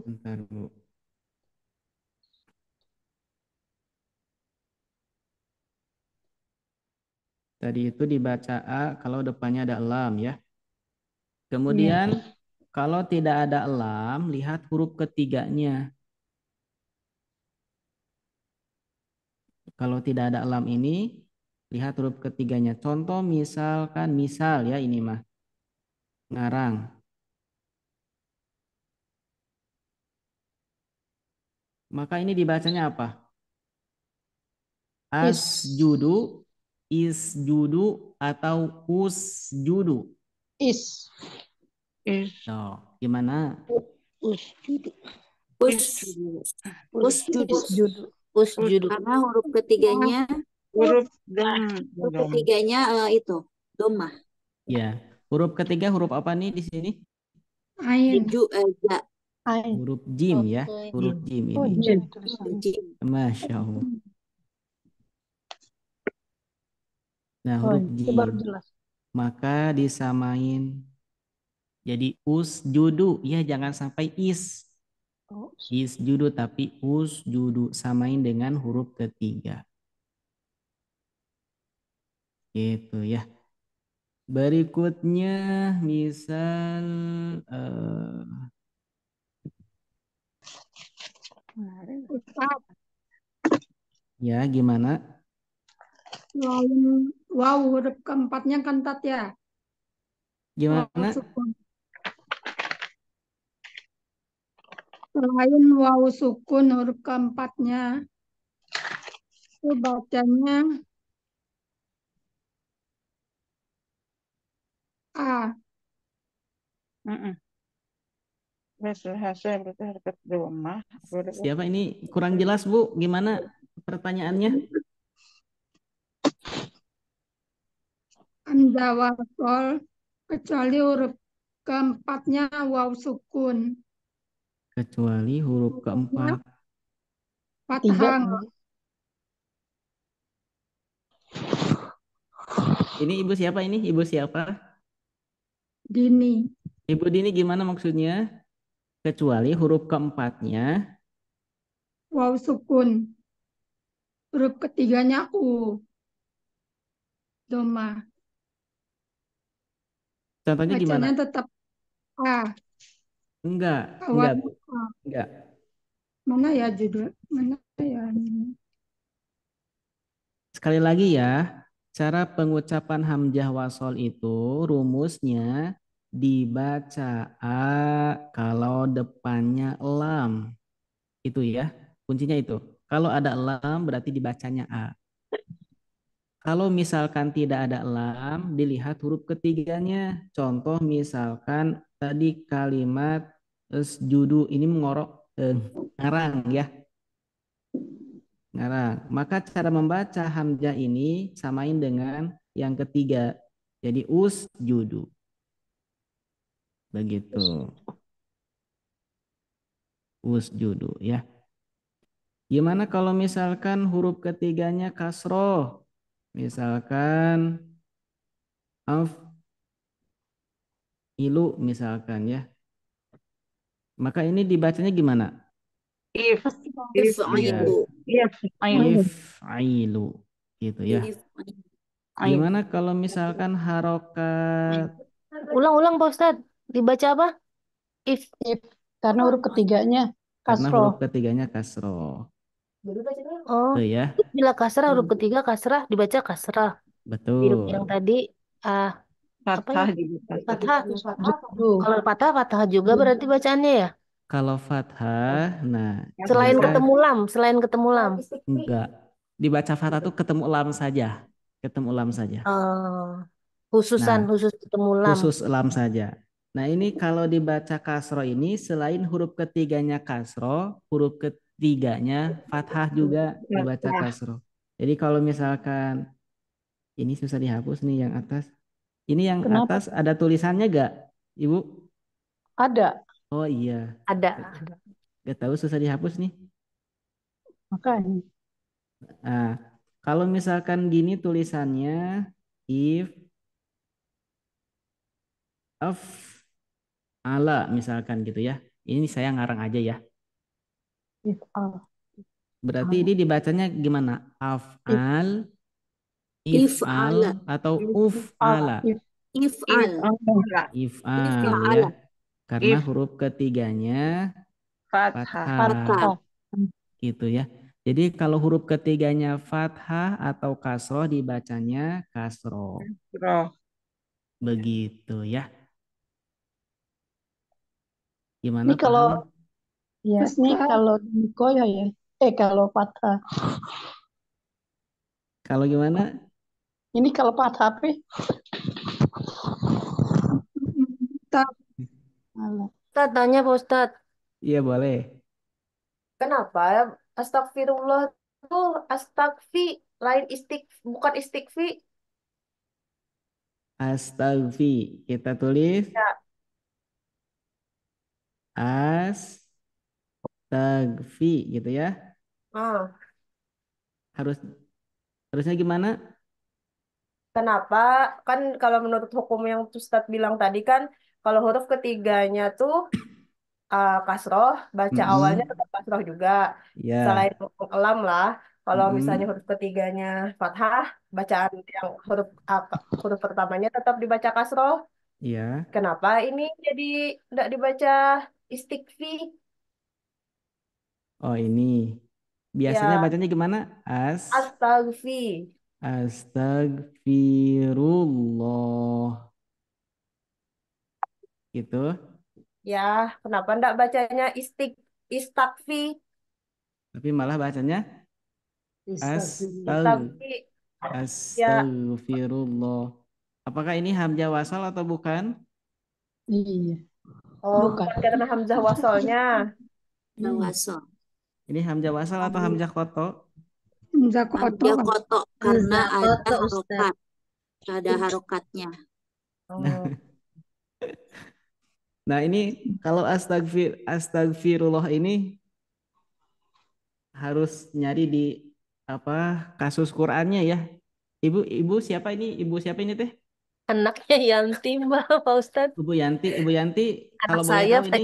Bentar, Bu. Tadi itu dibaca A kalau depannya ada lam ya. Kemudian kalau tidak ada lam, lihat huruf ketiganya. Kalau tidak ada lam ini, lihat huruf ketiganya. Contoh misalkan, misal ya ini mah. Ngarang. Maka ini dibacanya apa? Asjudu, isjudu, atau usjudu? Is. So, gimana? Usjudu. Usjudu. Karena huruf ketiganya itu domah. Ya, huruf ketiga huruf apa nih di sini? Ain. Ja. Huruf jim ya, huruf jim Oh, ini. jim. Masya Allah. Nah, Oh, huruf itu baru jim. jelas. Maka disamain jadi usjudu, ya jangan sampai is. Isjudu tapi usjudu, samain dengan huruf ketiga. Gitu ya. Berikutnya misal Ustaz, ya gimana? wow huruf keempatnya kan tat ya. Gimana? Selain wow sukun huruf keempatnya itu bacanya A. Siapa ini kurang jelas Bu? Gimana pertanyaannya? Hamzah wasol kecuali huruf keempatnya wow sukun. Kecuali huruf keempat. Fathah. Ini ibu siapa ini? Ibu siapa? Dini. Ibu Dini gimana maksudnya? Kecuali huruf keempatnya wow sukun. Huruf ketiganya U. Doma. Contohnya gimana? Bacanya tetap A. Enggak, Awal Bu. Enggak. Mana ya judul? Mana ya? Sekali lagi ya, cara pengucapan hamzah wasol itu rumusnya dibaca A kalau depannya lam. Itu ya, kuncinya itu. Kalau ada lam berarti dibacanya A. Kalau misalkan tidak ada lam, dilihat huruf ketiganya. Contoh misalkan tadi kalimat esjudu ini mengorok ngarang ya. Ngarang. Maka cara membaca hamzah ini samain dengan yang ketiga. Jadi usjudu. Begitu. Usjudu ya. Gimana kalau misalkan huruf ketiganya kasroh? Misalkan ilu misalkan ya. Maka ini dibacanya gimana? If'ailu gitu ya. Gimana kalau misalkan harokat? Ulang-ulang Pak Ustadz. Dibaca apa? If. Karena huruf ketiganya Karena kasroh. huruf ketiganya kasroh. Oh, Tuh ya. bila kasrah huruf ketiga kasrah dibaca kasrah. Betul. Yang tadi Fathah ya? juga. Fathah. Kalau fathah fathah juga berarti bacaannya ya? Kalau fathah, nah Selain maka ketemu lam, selain ketemu lam. enggak. Dibaca fathah tuh ketemu lam saja. Ketemu lam saja. Khususan Nah, khusus ketemu lam. Khusus lam saja. Nah, ini kalau dibaca kasro ini selain huruf ketiganya kasro, huruf ketiganya fathah juga dibaca kasroh. Jadi kalau misalkan ini susah dihapus nih yang atas. Ini yang Kenapa? atas ada tulisannya gak, Ibu? Ada, Oh iya, Ada. gak tahu susah dihapus nih. makanya. Nah, kalau misalkan gini tulisannya if of ala misalkan gitu ya. Ini saya ngarang aja ya. If al, Berarti ini dibacanya gimana? if Af'al, if'al, If'ala. atau al, uf'ala? If'al. al, If'al ya. If'ala. Karena If huruf ketiganya fathah. fathah Fathah. gitu ya. Jadi kalau huruf ketiganya fathah atau kasroh dibacanya kasroh. Roh. Begitu ya. Gimana Ini kalau paham? ya, ini Ustaz, kalau di koya ya. Kalau patah. Kalau gimana? Ini kalau patah apa? Ustaz, Alah. Ustaz, tanya Pak Ustaz, Iya boleh. kenapa astagfirullah itu astagfi lain bukan istikfi? Astagfi. Kita tulis Ya. astagfi gitu ya. Ah, Harus harusnya gimana? kenapa? Kan kalau menurut hukum yang Ustaz bilang tadi kan kalau huruf ketiganya tuh kasroh, baca awalnya Mm-mm. tetap kasroh juga. Selain Ya. hukum elam lah, kalau misalnya Mm-mm. huruf ketiganya fathah, bacaan yang huruf pertamanya tetap dibaca kasroh. Ya. Kenapa ini jadi tidak dibaca istikfi? Oh ini. Biasanya Ya, bacanya gimana? astagfi. Astagfirullah. Gitu. Ya, kenapa ndak bacanya istakfi? Tapi malah bacanya Istakfi. Ya, astagfirullah. Apakah ini hamzah wasal atau bukan? Iya, oh bukan. bukan karena hamzah wasalnya. Nawasol. Ini hamzah wasal atau hamzah koto? Hamzah koto. Hamzah koto karena Hamzah ada koto, Ustaz. harokat. Ada harokatnya. Oh, Nah ini kalau astagfirullah ini harus nyari di apa kasus Qur'annya ya. Ibu siapa ini? Ibu siapa ini teh? anaknya Yanti, Mbak, Pak Ustadz. Ibu Yanti Anak kalau boleh saya, tahu ini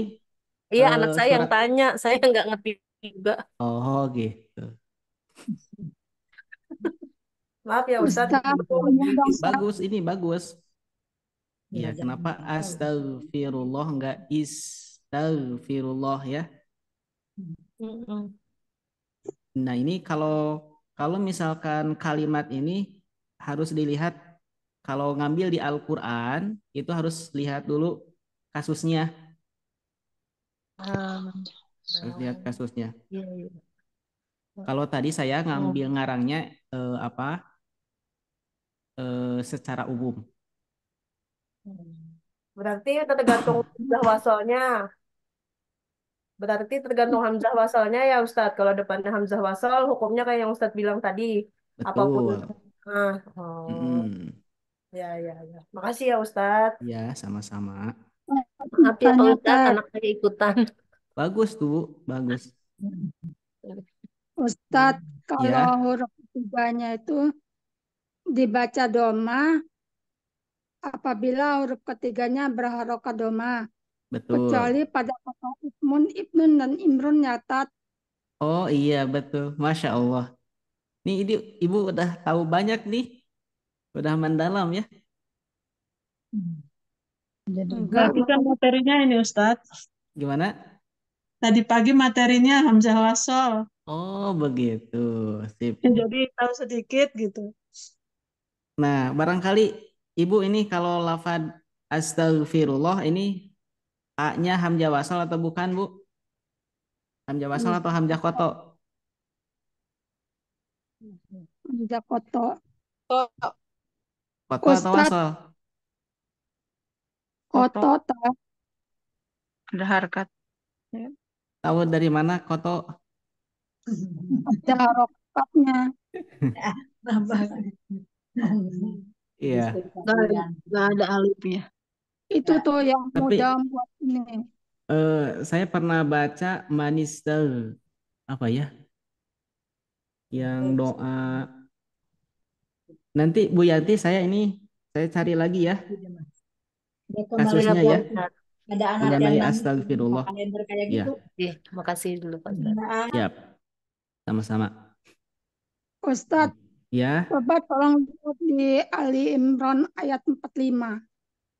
iya anak saya yang surat. tanya, saya nggak ngerti juga. Oh gitu. Maaf ya Ustadz. Ustaz, tanya dong, Ustaz. Bagus ini bagus. Ya kenapa astagfirullah enggak istagfirullah ya? Mm-mm. Nah ini kalau kalau misalkan kalimat ini harus dilihat kalau ngambil di Al-Quran itu harus lihat dulu kasusnya, Ah, harus lihat kasusnya. iya, iya. Kalau tadi saya ngambil Oh. ngarangnya apa secara umum. Berarti tergantung hamzah wasalnya. Berarti tergantung hamzah wasalnya ya Ustadz. Kalau depannya hamzah wasal, hukumnya kayak yang Ustadz bilang tadi. Apapun. Betul. Oh, Mm-mm. ya, ya, ya. Makasih ya Ustadz. Ya sama-sama. Maaf ya Pak Tanya Ustadz, Ted, anak saya ikutan. Bagus tuh, bagus. Ustadz, kalau Ya, huruf ketiganya itu dibaca doma apabila huruf ketiganya berharokat doma, kecuali betul. pada kata ismun, ibnun, dan imrun nyatat. Oh iya betul, Masya Allah. Nih ini ibu udah tahu banyak nih, udah mendalam ya. Jadi Enggak, Berarti kan materinya ini Ustadz. Gimana? Tadi pagi materinya Hamzah Wasol. Oh begitu, sip. Jadi tahu sedikit gitu. Nah barangkali ibu ini kalau lafad astagfirullah ini A-nya hamzah wasal atau bukan bu? Hamzah wasal atau hamzah koto? hamzah koto. Koto atau Ustadz, wasal? koto toh. Ada harkat. Tahu dari mana koto? Ada harokatnya. Iya. Nggak ada alifnya. Itu tuh yang Tapi mudah buat ini. saya pernah baca Manistel apa ya? Yang doa. Nanti Bu Yanti saya cari lagi ya kasusnya ya Ada anak yang mengenai nangis astagfirullah. kalender kayak Ya, gitu. Makasih dulu Pak Ustadz. siap. Sama-sama. Ustadz, Ya, coba tolong lihat di Ali Imran ayat 45.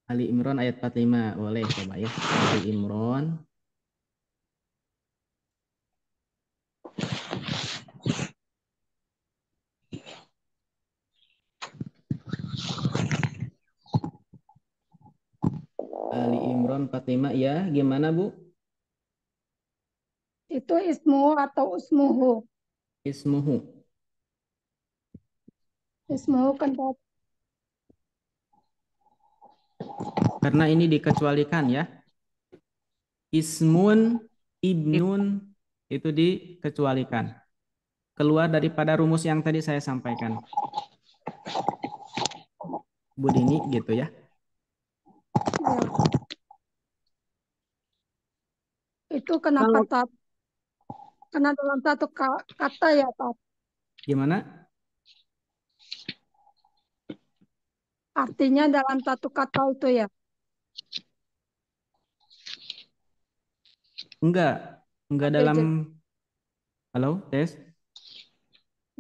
Ali Imran ayat 45. Boleh coba ya. Ali Imran. Ali Imran 45 ya. Gimana Bu? Itu ismu atau usmuhu? Ismuhu. Ismuhu kan Karena ini dikecualikan ya. Ismun, ibnun itu dikecualikan. Keluar daripada rumus yang tadi saya sampaikan. Bu Dini gitu ya. itu kenapa tat? Karena dalam satu kata ya tat. Gimana? Artinya dalam satu kata itu ya. Enggak dalam. Halo, tes.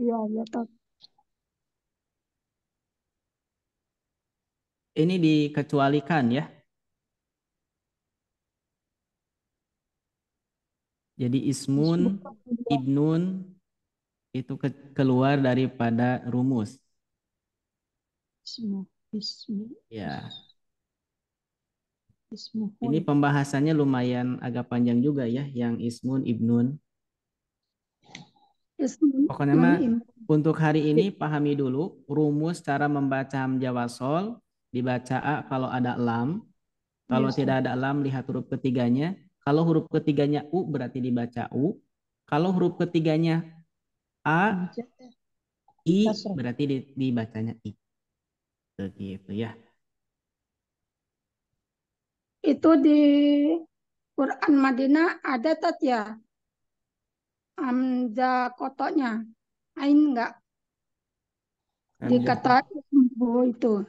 Iya, ya tat. Ini dikecualikan ya. Jadi ismun, ibnun itu keluar daripada rumus. Ya. Ini pembahasannya lumayan agak panjang juga ya, yang ismun, ibnun. Pokoknya mah untuk hari ini pahami dulu rumus cara membaca hamzah wasol. Dibaca A kalau ada lam. Kalau tidak ada lam, lihat huruf ketiganya. Kalau huruf ketiganya U berarti dibaca U. Kalau huruf ketiganya A, I berarti dibacanya I. Begitu ya. Itu di Quran Madinah ada tat ya? Hamzah kotoknya. Ain enggak? Di kata itu.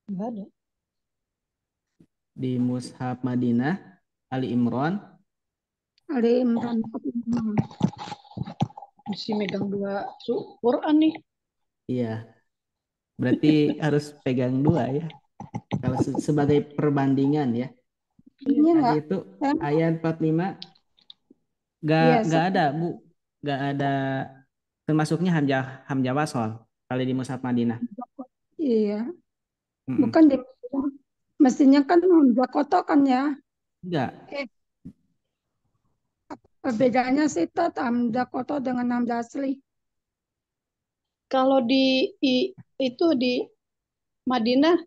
Enggak ada. Di Mushaf Madinah, Ali Imran. Ali Imran. Mesti megang dua Quran nih. Iya. Berarti harus pegang dua ya. Kalau sebagai perbandingan ya. Tadi itu ayat 45 nggak ada Bu. Nggak ada termasuknya hamzah wasol kalau di Mushaf Madinah. Iya. Bukan di mestinya kan hamzah kotok kan ya? Enggak. Bedanya sih tat hamzah kotok dengan hamzah asli. Kalau itu di Madinah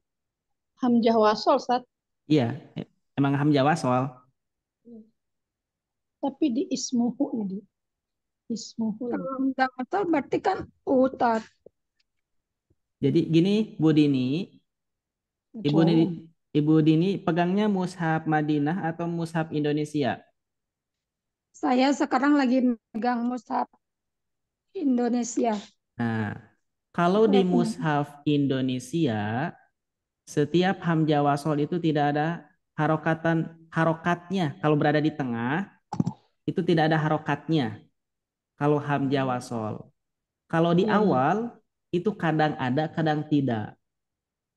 hamzah wasol Ustaz. Iya, emang hamzah wasol. Tapi di ismuhu ya di ismuhu. Kalau hamzah kotok berarti kan utat. Jadi gini Bu Dini, Ibu Dini pegangnya Mushaf Madinah atau Mushaf Indonesia? Saya sekarang lagi megang mushaf Indonesia. Nah, kalau di Mushaf Indonesia, setiap hamzah wasol itu tidak ada harokatnya. Kalau berada di tengah, itu tidak ada harokatnya. Kalau hamzah wasol. Kalau di awal, itu kadang ada, kadang tidak.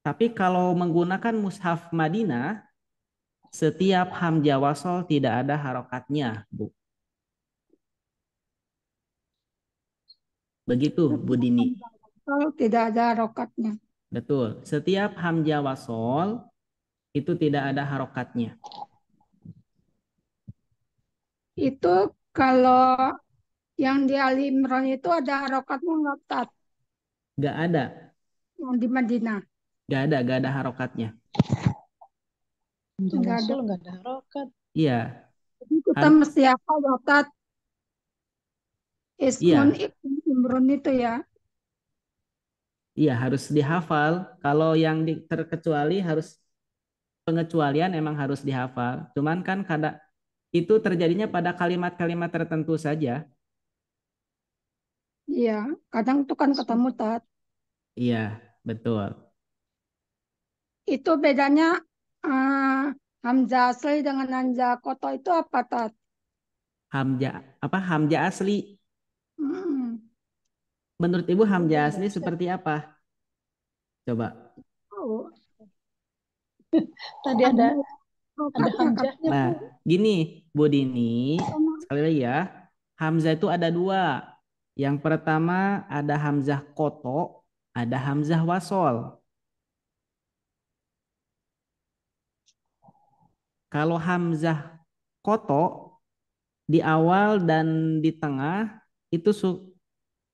Tapi kalau menggunakan Mushaf Madinah, setiap hamzah wasol tidak ada harokatnya, Bu. Begitu, Bu Dini. Tidak ada harokatnya. Betul. Setiap hamzah wasol itu tidak ada harokatnya. Itu kalau yang di Ali Imran itu ada harokatnya nggak tat? Nggak ada. Yang di Madinah? Nggak ada harokatnya. Hamzah Nggak ada. wasol nggak ada harokat. Iya. Jadi kita Har- mesti hafal Ustaz. Ismun iya, Ibnu Imron itu ya. iya harus dihafal. Kalau yang terkecuali harus pengecualian emang harus dihafal. Cuman kan kadang itu terjadinya pada kalimat-kalimat tertentu saja. Iya, kadang itu kan ketemu Tat. Iya, betul. Itu bedanya Hamzah asli dengan Hamzah koto itu apa Tat? Hamzah asli. Hmm. Menurut Ibu hamzah Udah, asli Ustaz. seperti apa? Coba. Oh, Tadi ada harokatnya hamzahnya, Nah, Bu. gini Bu Dini, sekali lagi ya. Hamzah itu ada dua. Yang pertama ada hamzah koto, ada hamzah wasol. Kalau hamzah koto di awal dan di tengah itu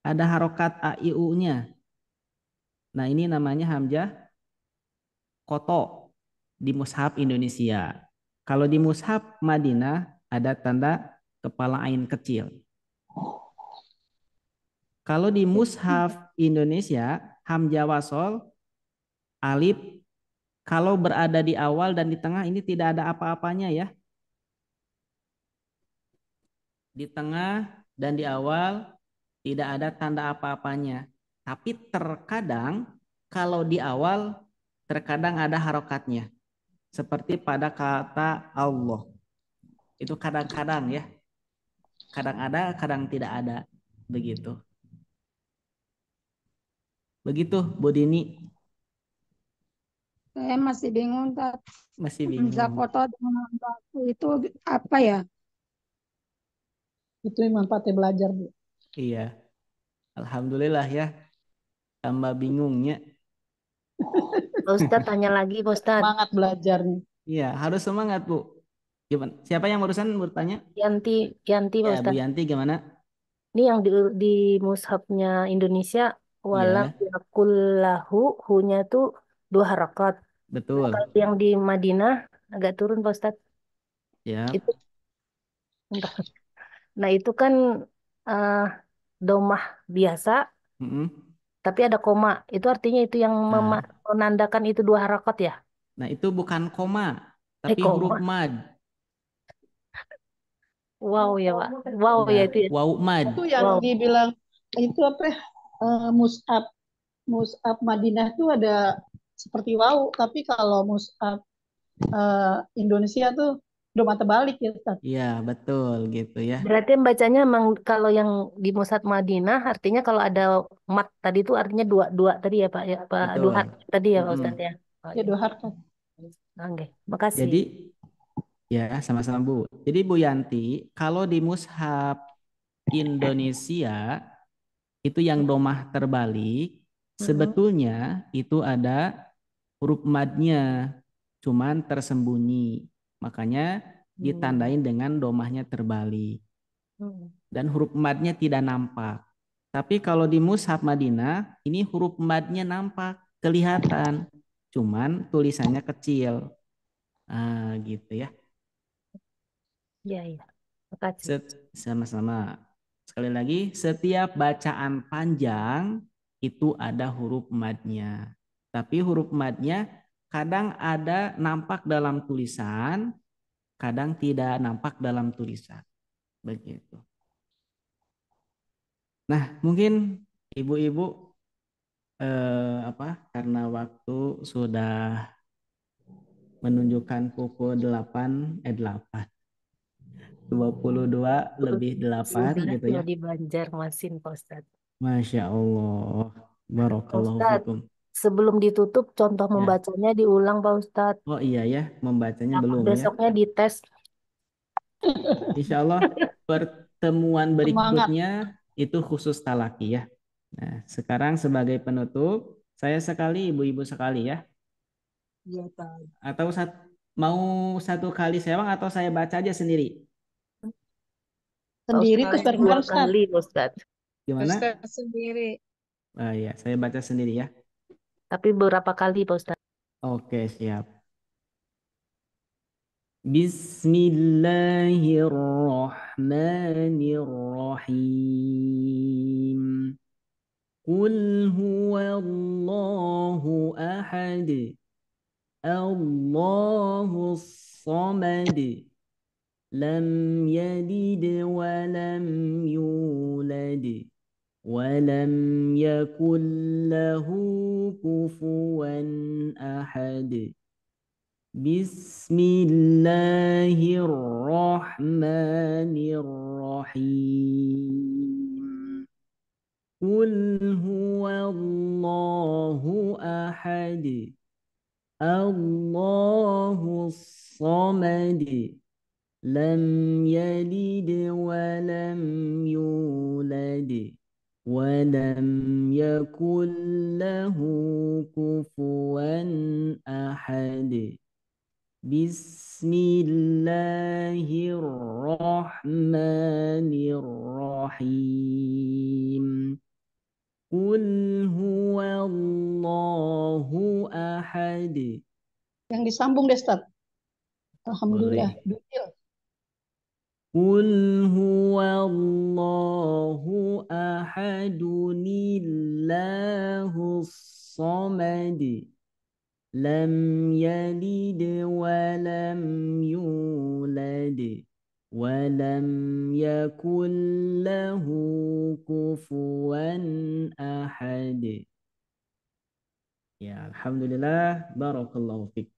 ada harokat a i u-nya. Nah, ini namanya hamzah koto di mushaf Indonesia. Kalau di mushaf Madinah ada tanda kepala ain kecil. Kalau di mushaf Indonesia hamzah wasol alif kalau berada di awal dan di tengah ini tidak ada apa-apanya ya. Di tengah dan di awal tidak ada tanda apa-apanya. Tapi terkadang kalau di awal terkadang ada harokatnya. Seperti pada kata Allah. Itu kadang-kadang ya. Kadang ada, kadang tidak ada. Begitu. Begitu Bu Dini. saya masih bingung Tat. Masih Hamzah bingung. koto dengan Hamzah asli itu apa ya? Itu manfaatnya belajar, Bu. Iya. Alhamdulillah ya. Tambah bingungnya. Pak Ustadz tanya lagi, Pak Ustadz. Semangat belajarnya. Iya, harus semangat Bu. Gimana? Siapa yang barusan bertanya? Yanti, Yanti Pak Ya, Bu Ustadz. Yanti gimana? Ini yang di mushafnya Indonesia, walam Iya, yakullahu, hu-nya tuh 2 harakat. betul. Kalau yang di Madinah agak turun Pak Ustadz. Ya. Itu, bentar. Nah itu kan eh, domah biasa, Mm-mm. tapi ada koma. Itu artinya itu yang Nah, menandakan itu 2 harakat ya? nah itu bukan koma, tapi huruf Koma. mad. Wow ya Pak. Wow ya Nah, itu ya. wau mad. Itu yang Wow. dibilang itu apa ya? Mushaf Madinah itu ada seperti wau, tapi kalau mushaf Indonesia tuh domah terbalik ya, Ustaz. Iya, betul gitu ya. Berarti yang bacanya emang kalau yang di Musad Madinah artinya kalau ada mat tadi itu artinya dua dua tadi ya Pak ya Pak Betul. dua harakat tadi ya Pak Mm-mm. Ustadz ya. Oh, Ya iya. 2 harakat. Oke, makasih. Jadi ya sama-sama Bu. Jadi Bu Yanti, kalau di mushaf Indonesia itu yang domah terbalik, sebetulnya itu ada huruf madnya, cuman tersembunyi. Makanya ditandain dengan domahnya terbalik. Dan huruf madnya tidak nampak. Tapi kalau di mushaf Madinah, ini huruf madnya nampak, kelihatan. Cuman tulisannya kecil. Ah, gitu ya. Iya, iya. Makasih. Sama-sama. Sekali lagi, setiap bacaan panjang itu ada huruf madnya. Tapi huruf madnya kadang ada nampak dalam tulisan, kadang tidak nampak dalam tulisan. Begitu. Nah, mungkin ibu-ibu karena waktu sudah menunjukkan pukul 22 lebih 8 Sudah gitu ya. di Banjarmasin Pak Ustadz. Masya Allah. Barakallahu Ustadz, fikum. sebelum ditutup contoh Ya. membacanya diulang Pak Ustadz. Oh iya ya, membacanya belum ya. Besoknya dites. Insya Allah pertemuan Semangat. berikutnya itu khusus talaki ya. Nah, sekarang sebagai penutup, saya sekali, ibu-ibu sekali ya. Iya, Pak. Atau mau satu kali sewang atau saya baca aja sendiri. Sendiri Pak tuh Ustadz, terkenal, 2 Ustaz. kali Pak Ustadz. Gimana? Ustaz sendiri. Ah ya, saya baca sendiri ya. Tapi berapa kali Pak Ustadz? Oke, siap. Bismillahirrahmanirrahim. Qul huwallahu ahad. Allahus samad. Lam yalid wa lam yulad. Walam yakul lahu kufuwan ahad. Bismillahirrahmanirrahim. Qul huwallahu ahad. Allahus samad. Lam yalid wa lam yulad. Walam yakul lahu kufuwan ahad. Bismillahirrahmanirrahim. Qul huwallahu ahad. Yang disambung deh, Ustaz. Alhamdulillah. Boleh. Qul huwallahu ahadunillahus samad. Lam yalid wa lam yulad. Walam yakul lahu kufuwan ahad. Ya, alhamdulillah, barakallahu fiik.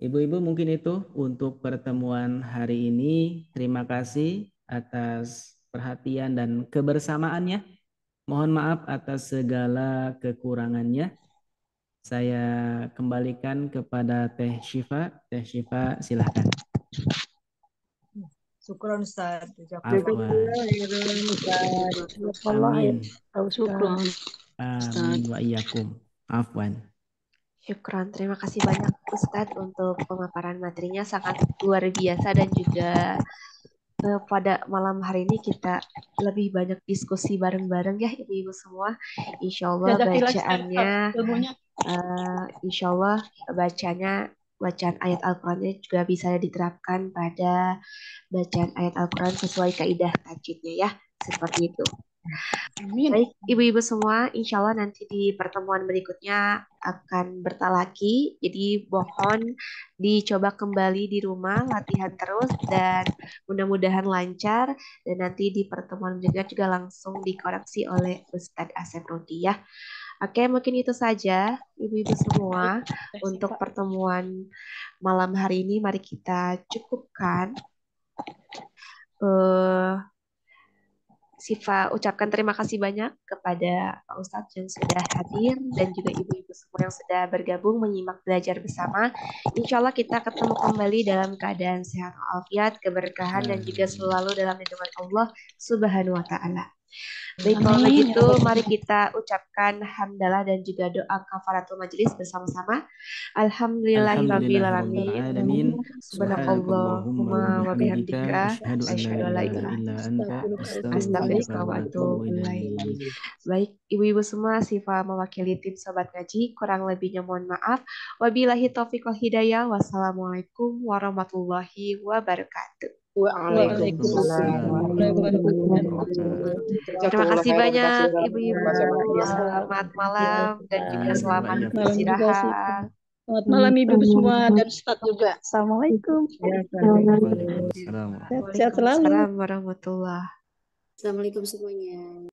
Ibu-ibu, mungkin itu untuk pertemuan hari ini. Terima kasih atas perhatian dan kebersamaannya. Mohon maaf atas segala kekurangannya. Saya kembalikan kepada Teh Syifa. Teh Syifa, silahkan. Syukron Ustaz. Amin. Syukron. Amin wa iyyakum. Afwan. Syukran, terima kasih banyak Ustadz untuk pemaparan materinya sangat luar biasa dan juga pada malam hari ini kita lebih banyak diskusi bareng-bareng ya ibu-ibu semua. Insya Allah bacaannya, insya Allah bacaan ayat Al-Qurannya juga bisa diterapkan pada bacaan ayat Al-Quran sesuai kaidah tajwidnya ya, seperti itu. Amin. Baik, ibu-ibu semua, insya Allah nanti di pertemuan berikutnya akan bertalaki. Jadi mohon dicoba kembali di rumah, latihan terus dan mudah-mudahan lancar. Dan nanti di pertemuan berikutnya juga langsung dikoreksi oleh Ustadz Asep Rudi ya. Oke, mungkin itu saja ibu-ibu semua untuk pertemuan malam hari ini. Mari kita cukupkan. Sifa ucapkan terima kasih banyak kepada Pak Ustadz yang sudah hadir dan juga ibu-ibu semua yang sudah bergabung menyimak belajar bersama. Insya Allah kita ketemu kembali dalam keadaan sehat walafiat, keberkahan dan juga selalu dalam lindungan Allah Subhanahu wa Ta'ala. Baik, kalau begitu mari kita ucapkan hamdalah dan juga doa kafaratul majelis bersama-sama. Alhamdulillahirabbil alamin. Subhanakallahumma wa bihamdika asyhadu an la ilaha illa anta astaghfiruka wa atubu ilaik. Baik, ibu-ibu semua, Sifa mewakili tim Sobat Ngaji, kurang lebihnya mohon maaf. Wabillahi taufiq wal hidayah. Wassalamualaikum warahmatullahi wabarakatuh. Waalaikumsalam. Terima kasih banyak ibu-ibu. Selamat malam dan juga selamat beristirahat. Selamat malam ibu semua dan Ustadz juga. Assalamualaikum. Waalaikumsalam. Sehat selalu. Waalaikumsalam warahmatullahi. Assalamualaikum semuanya.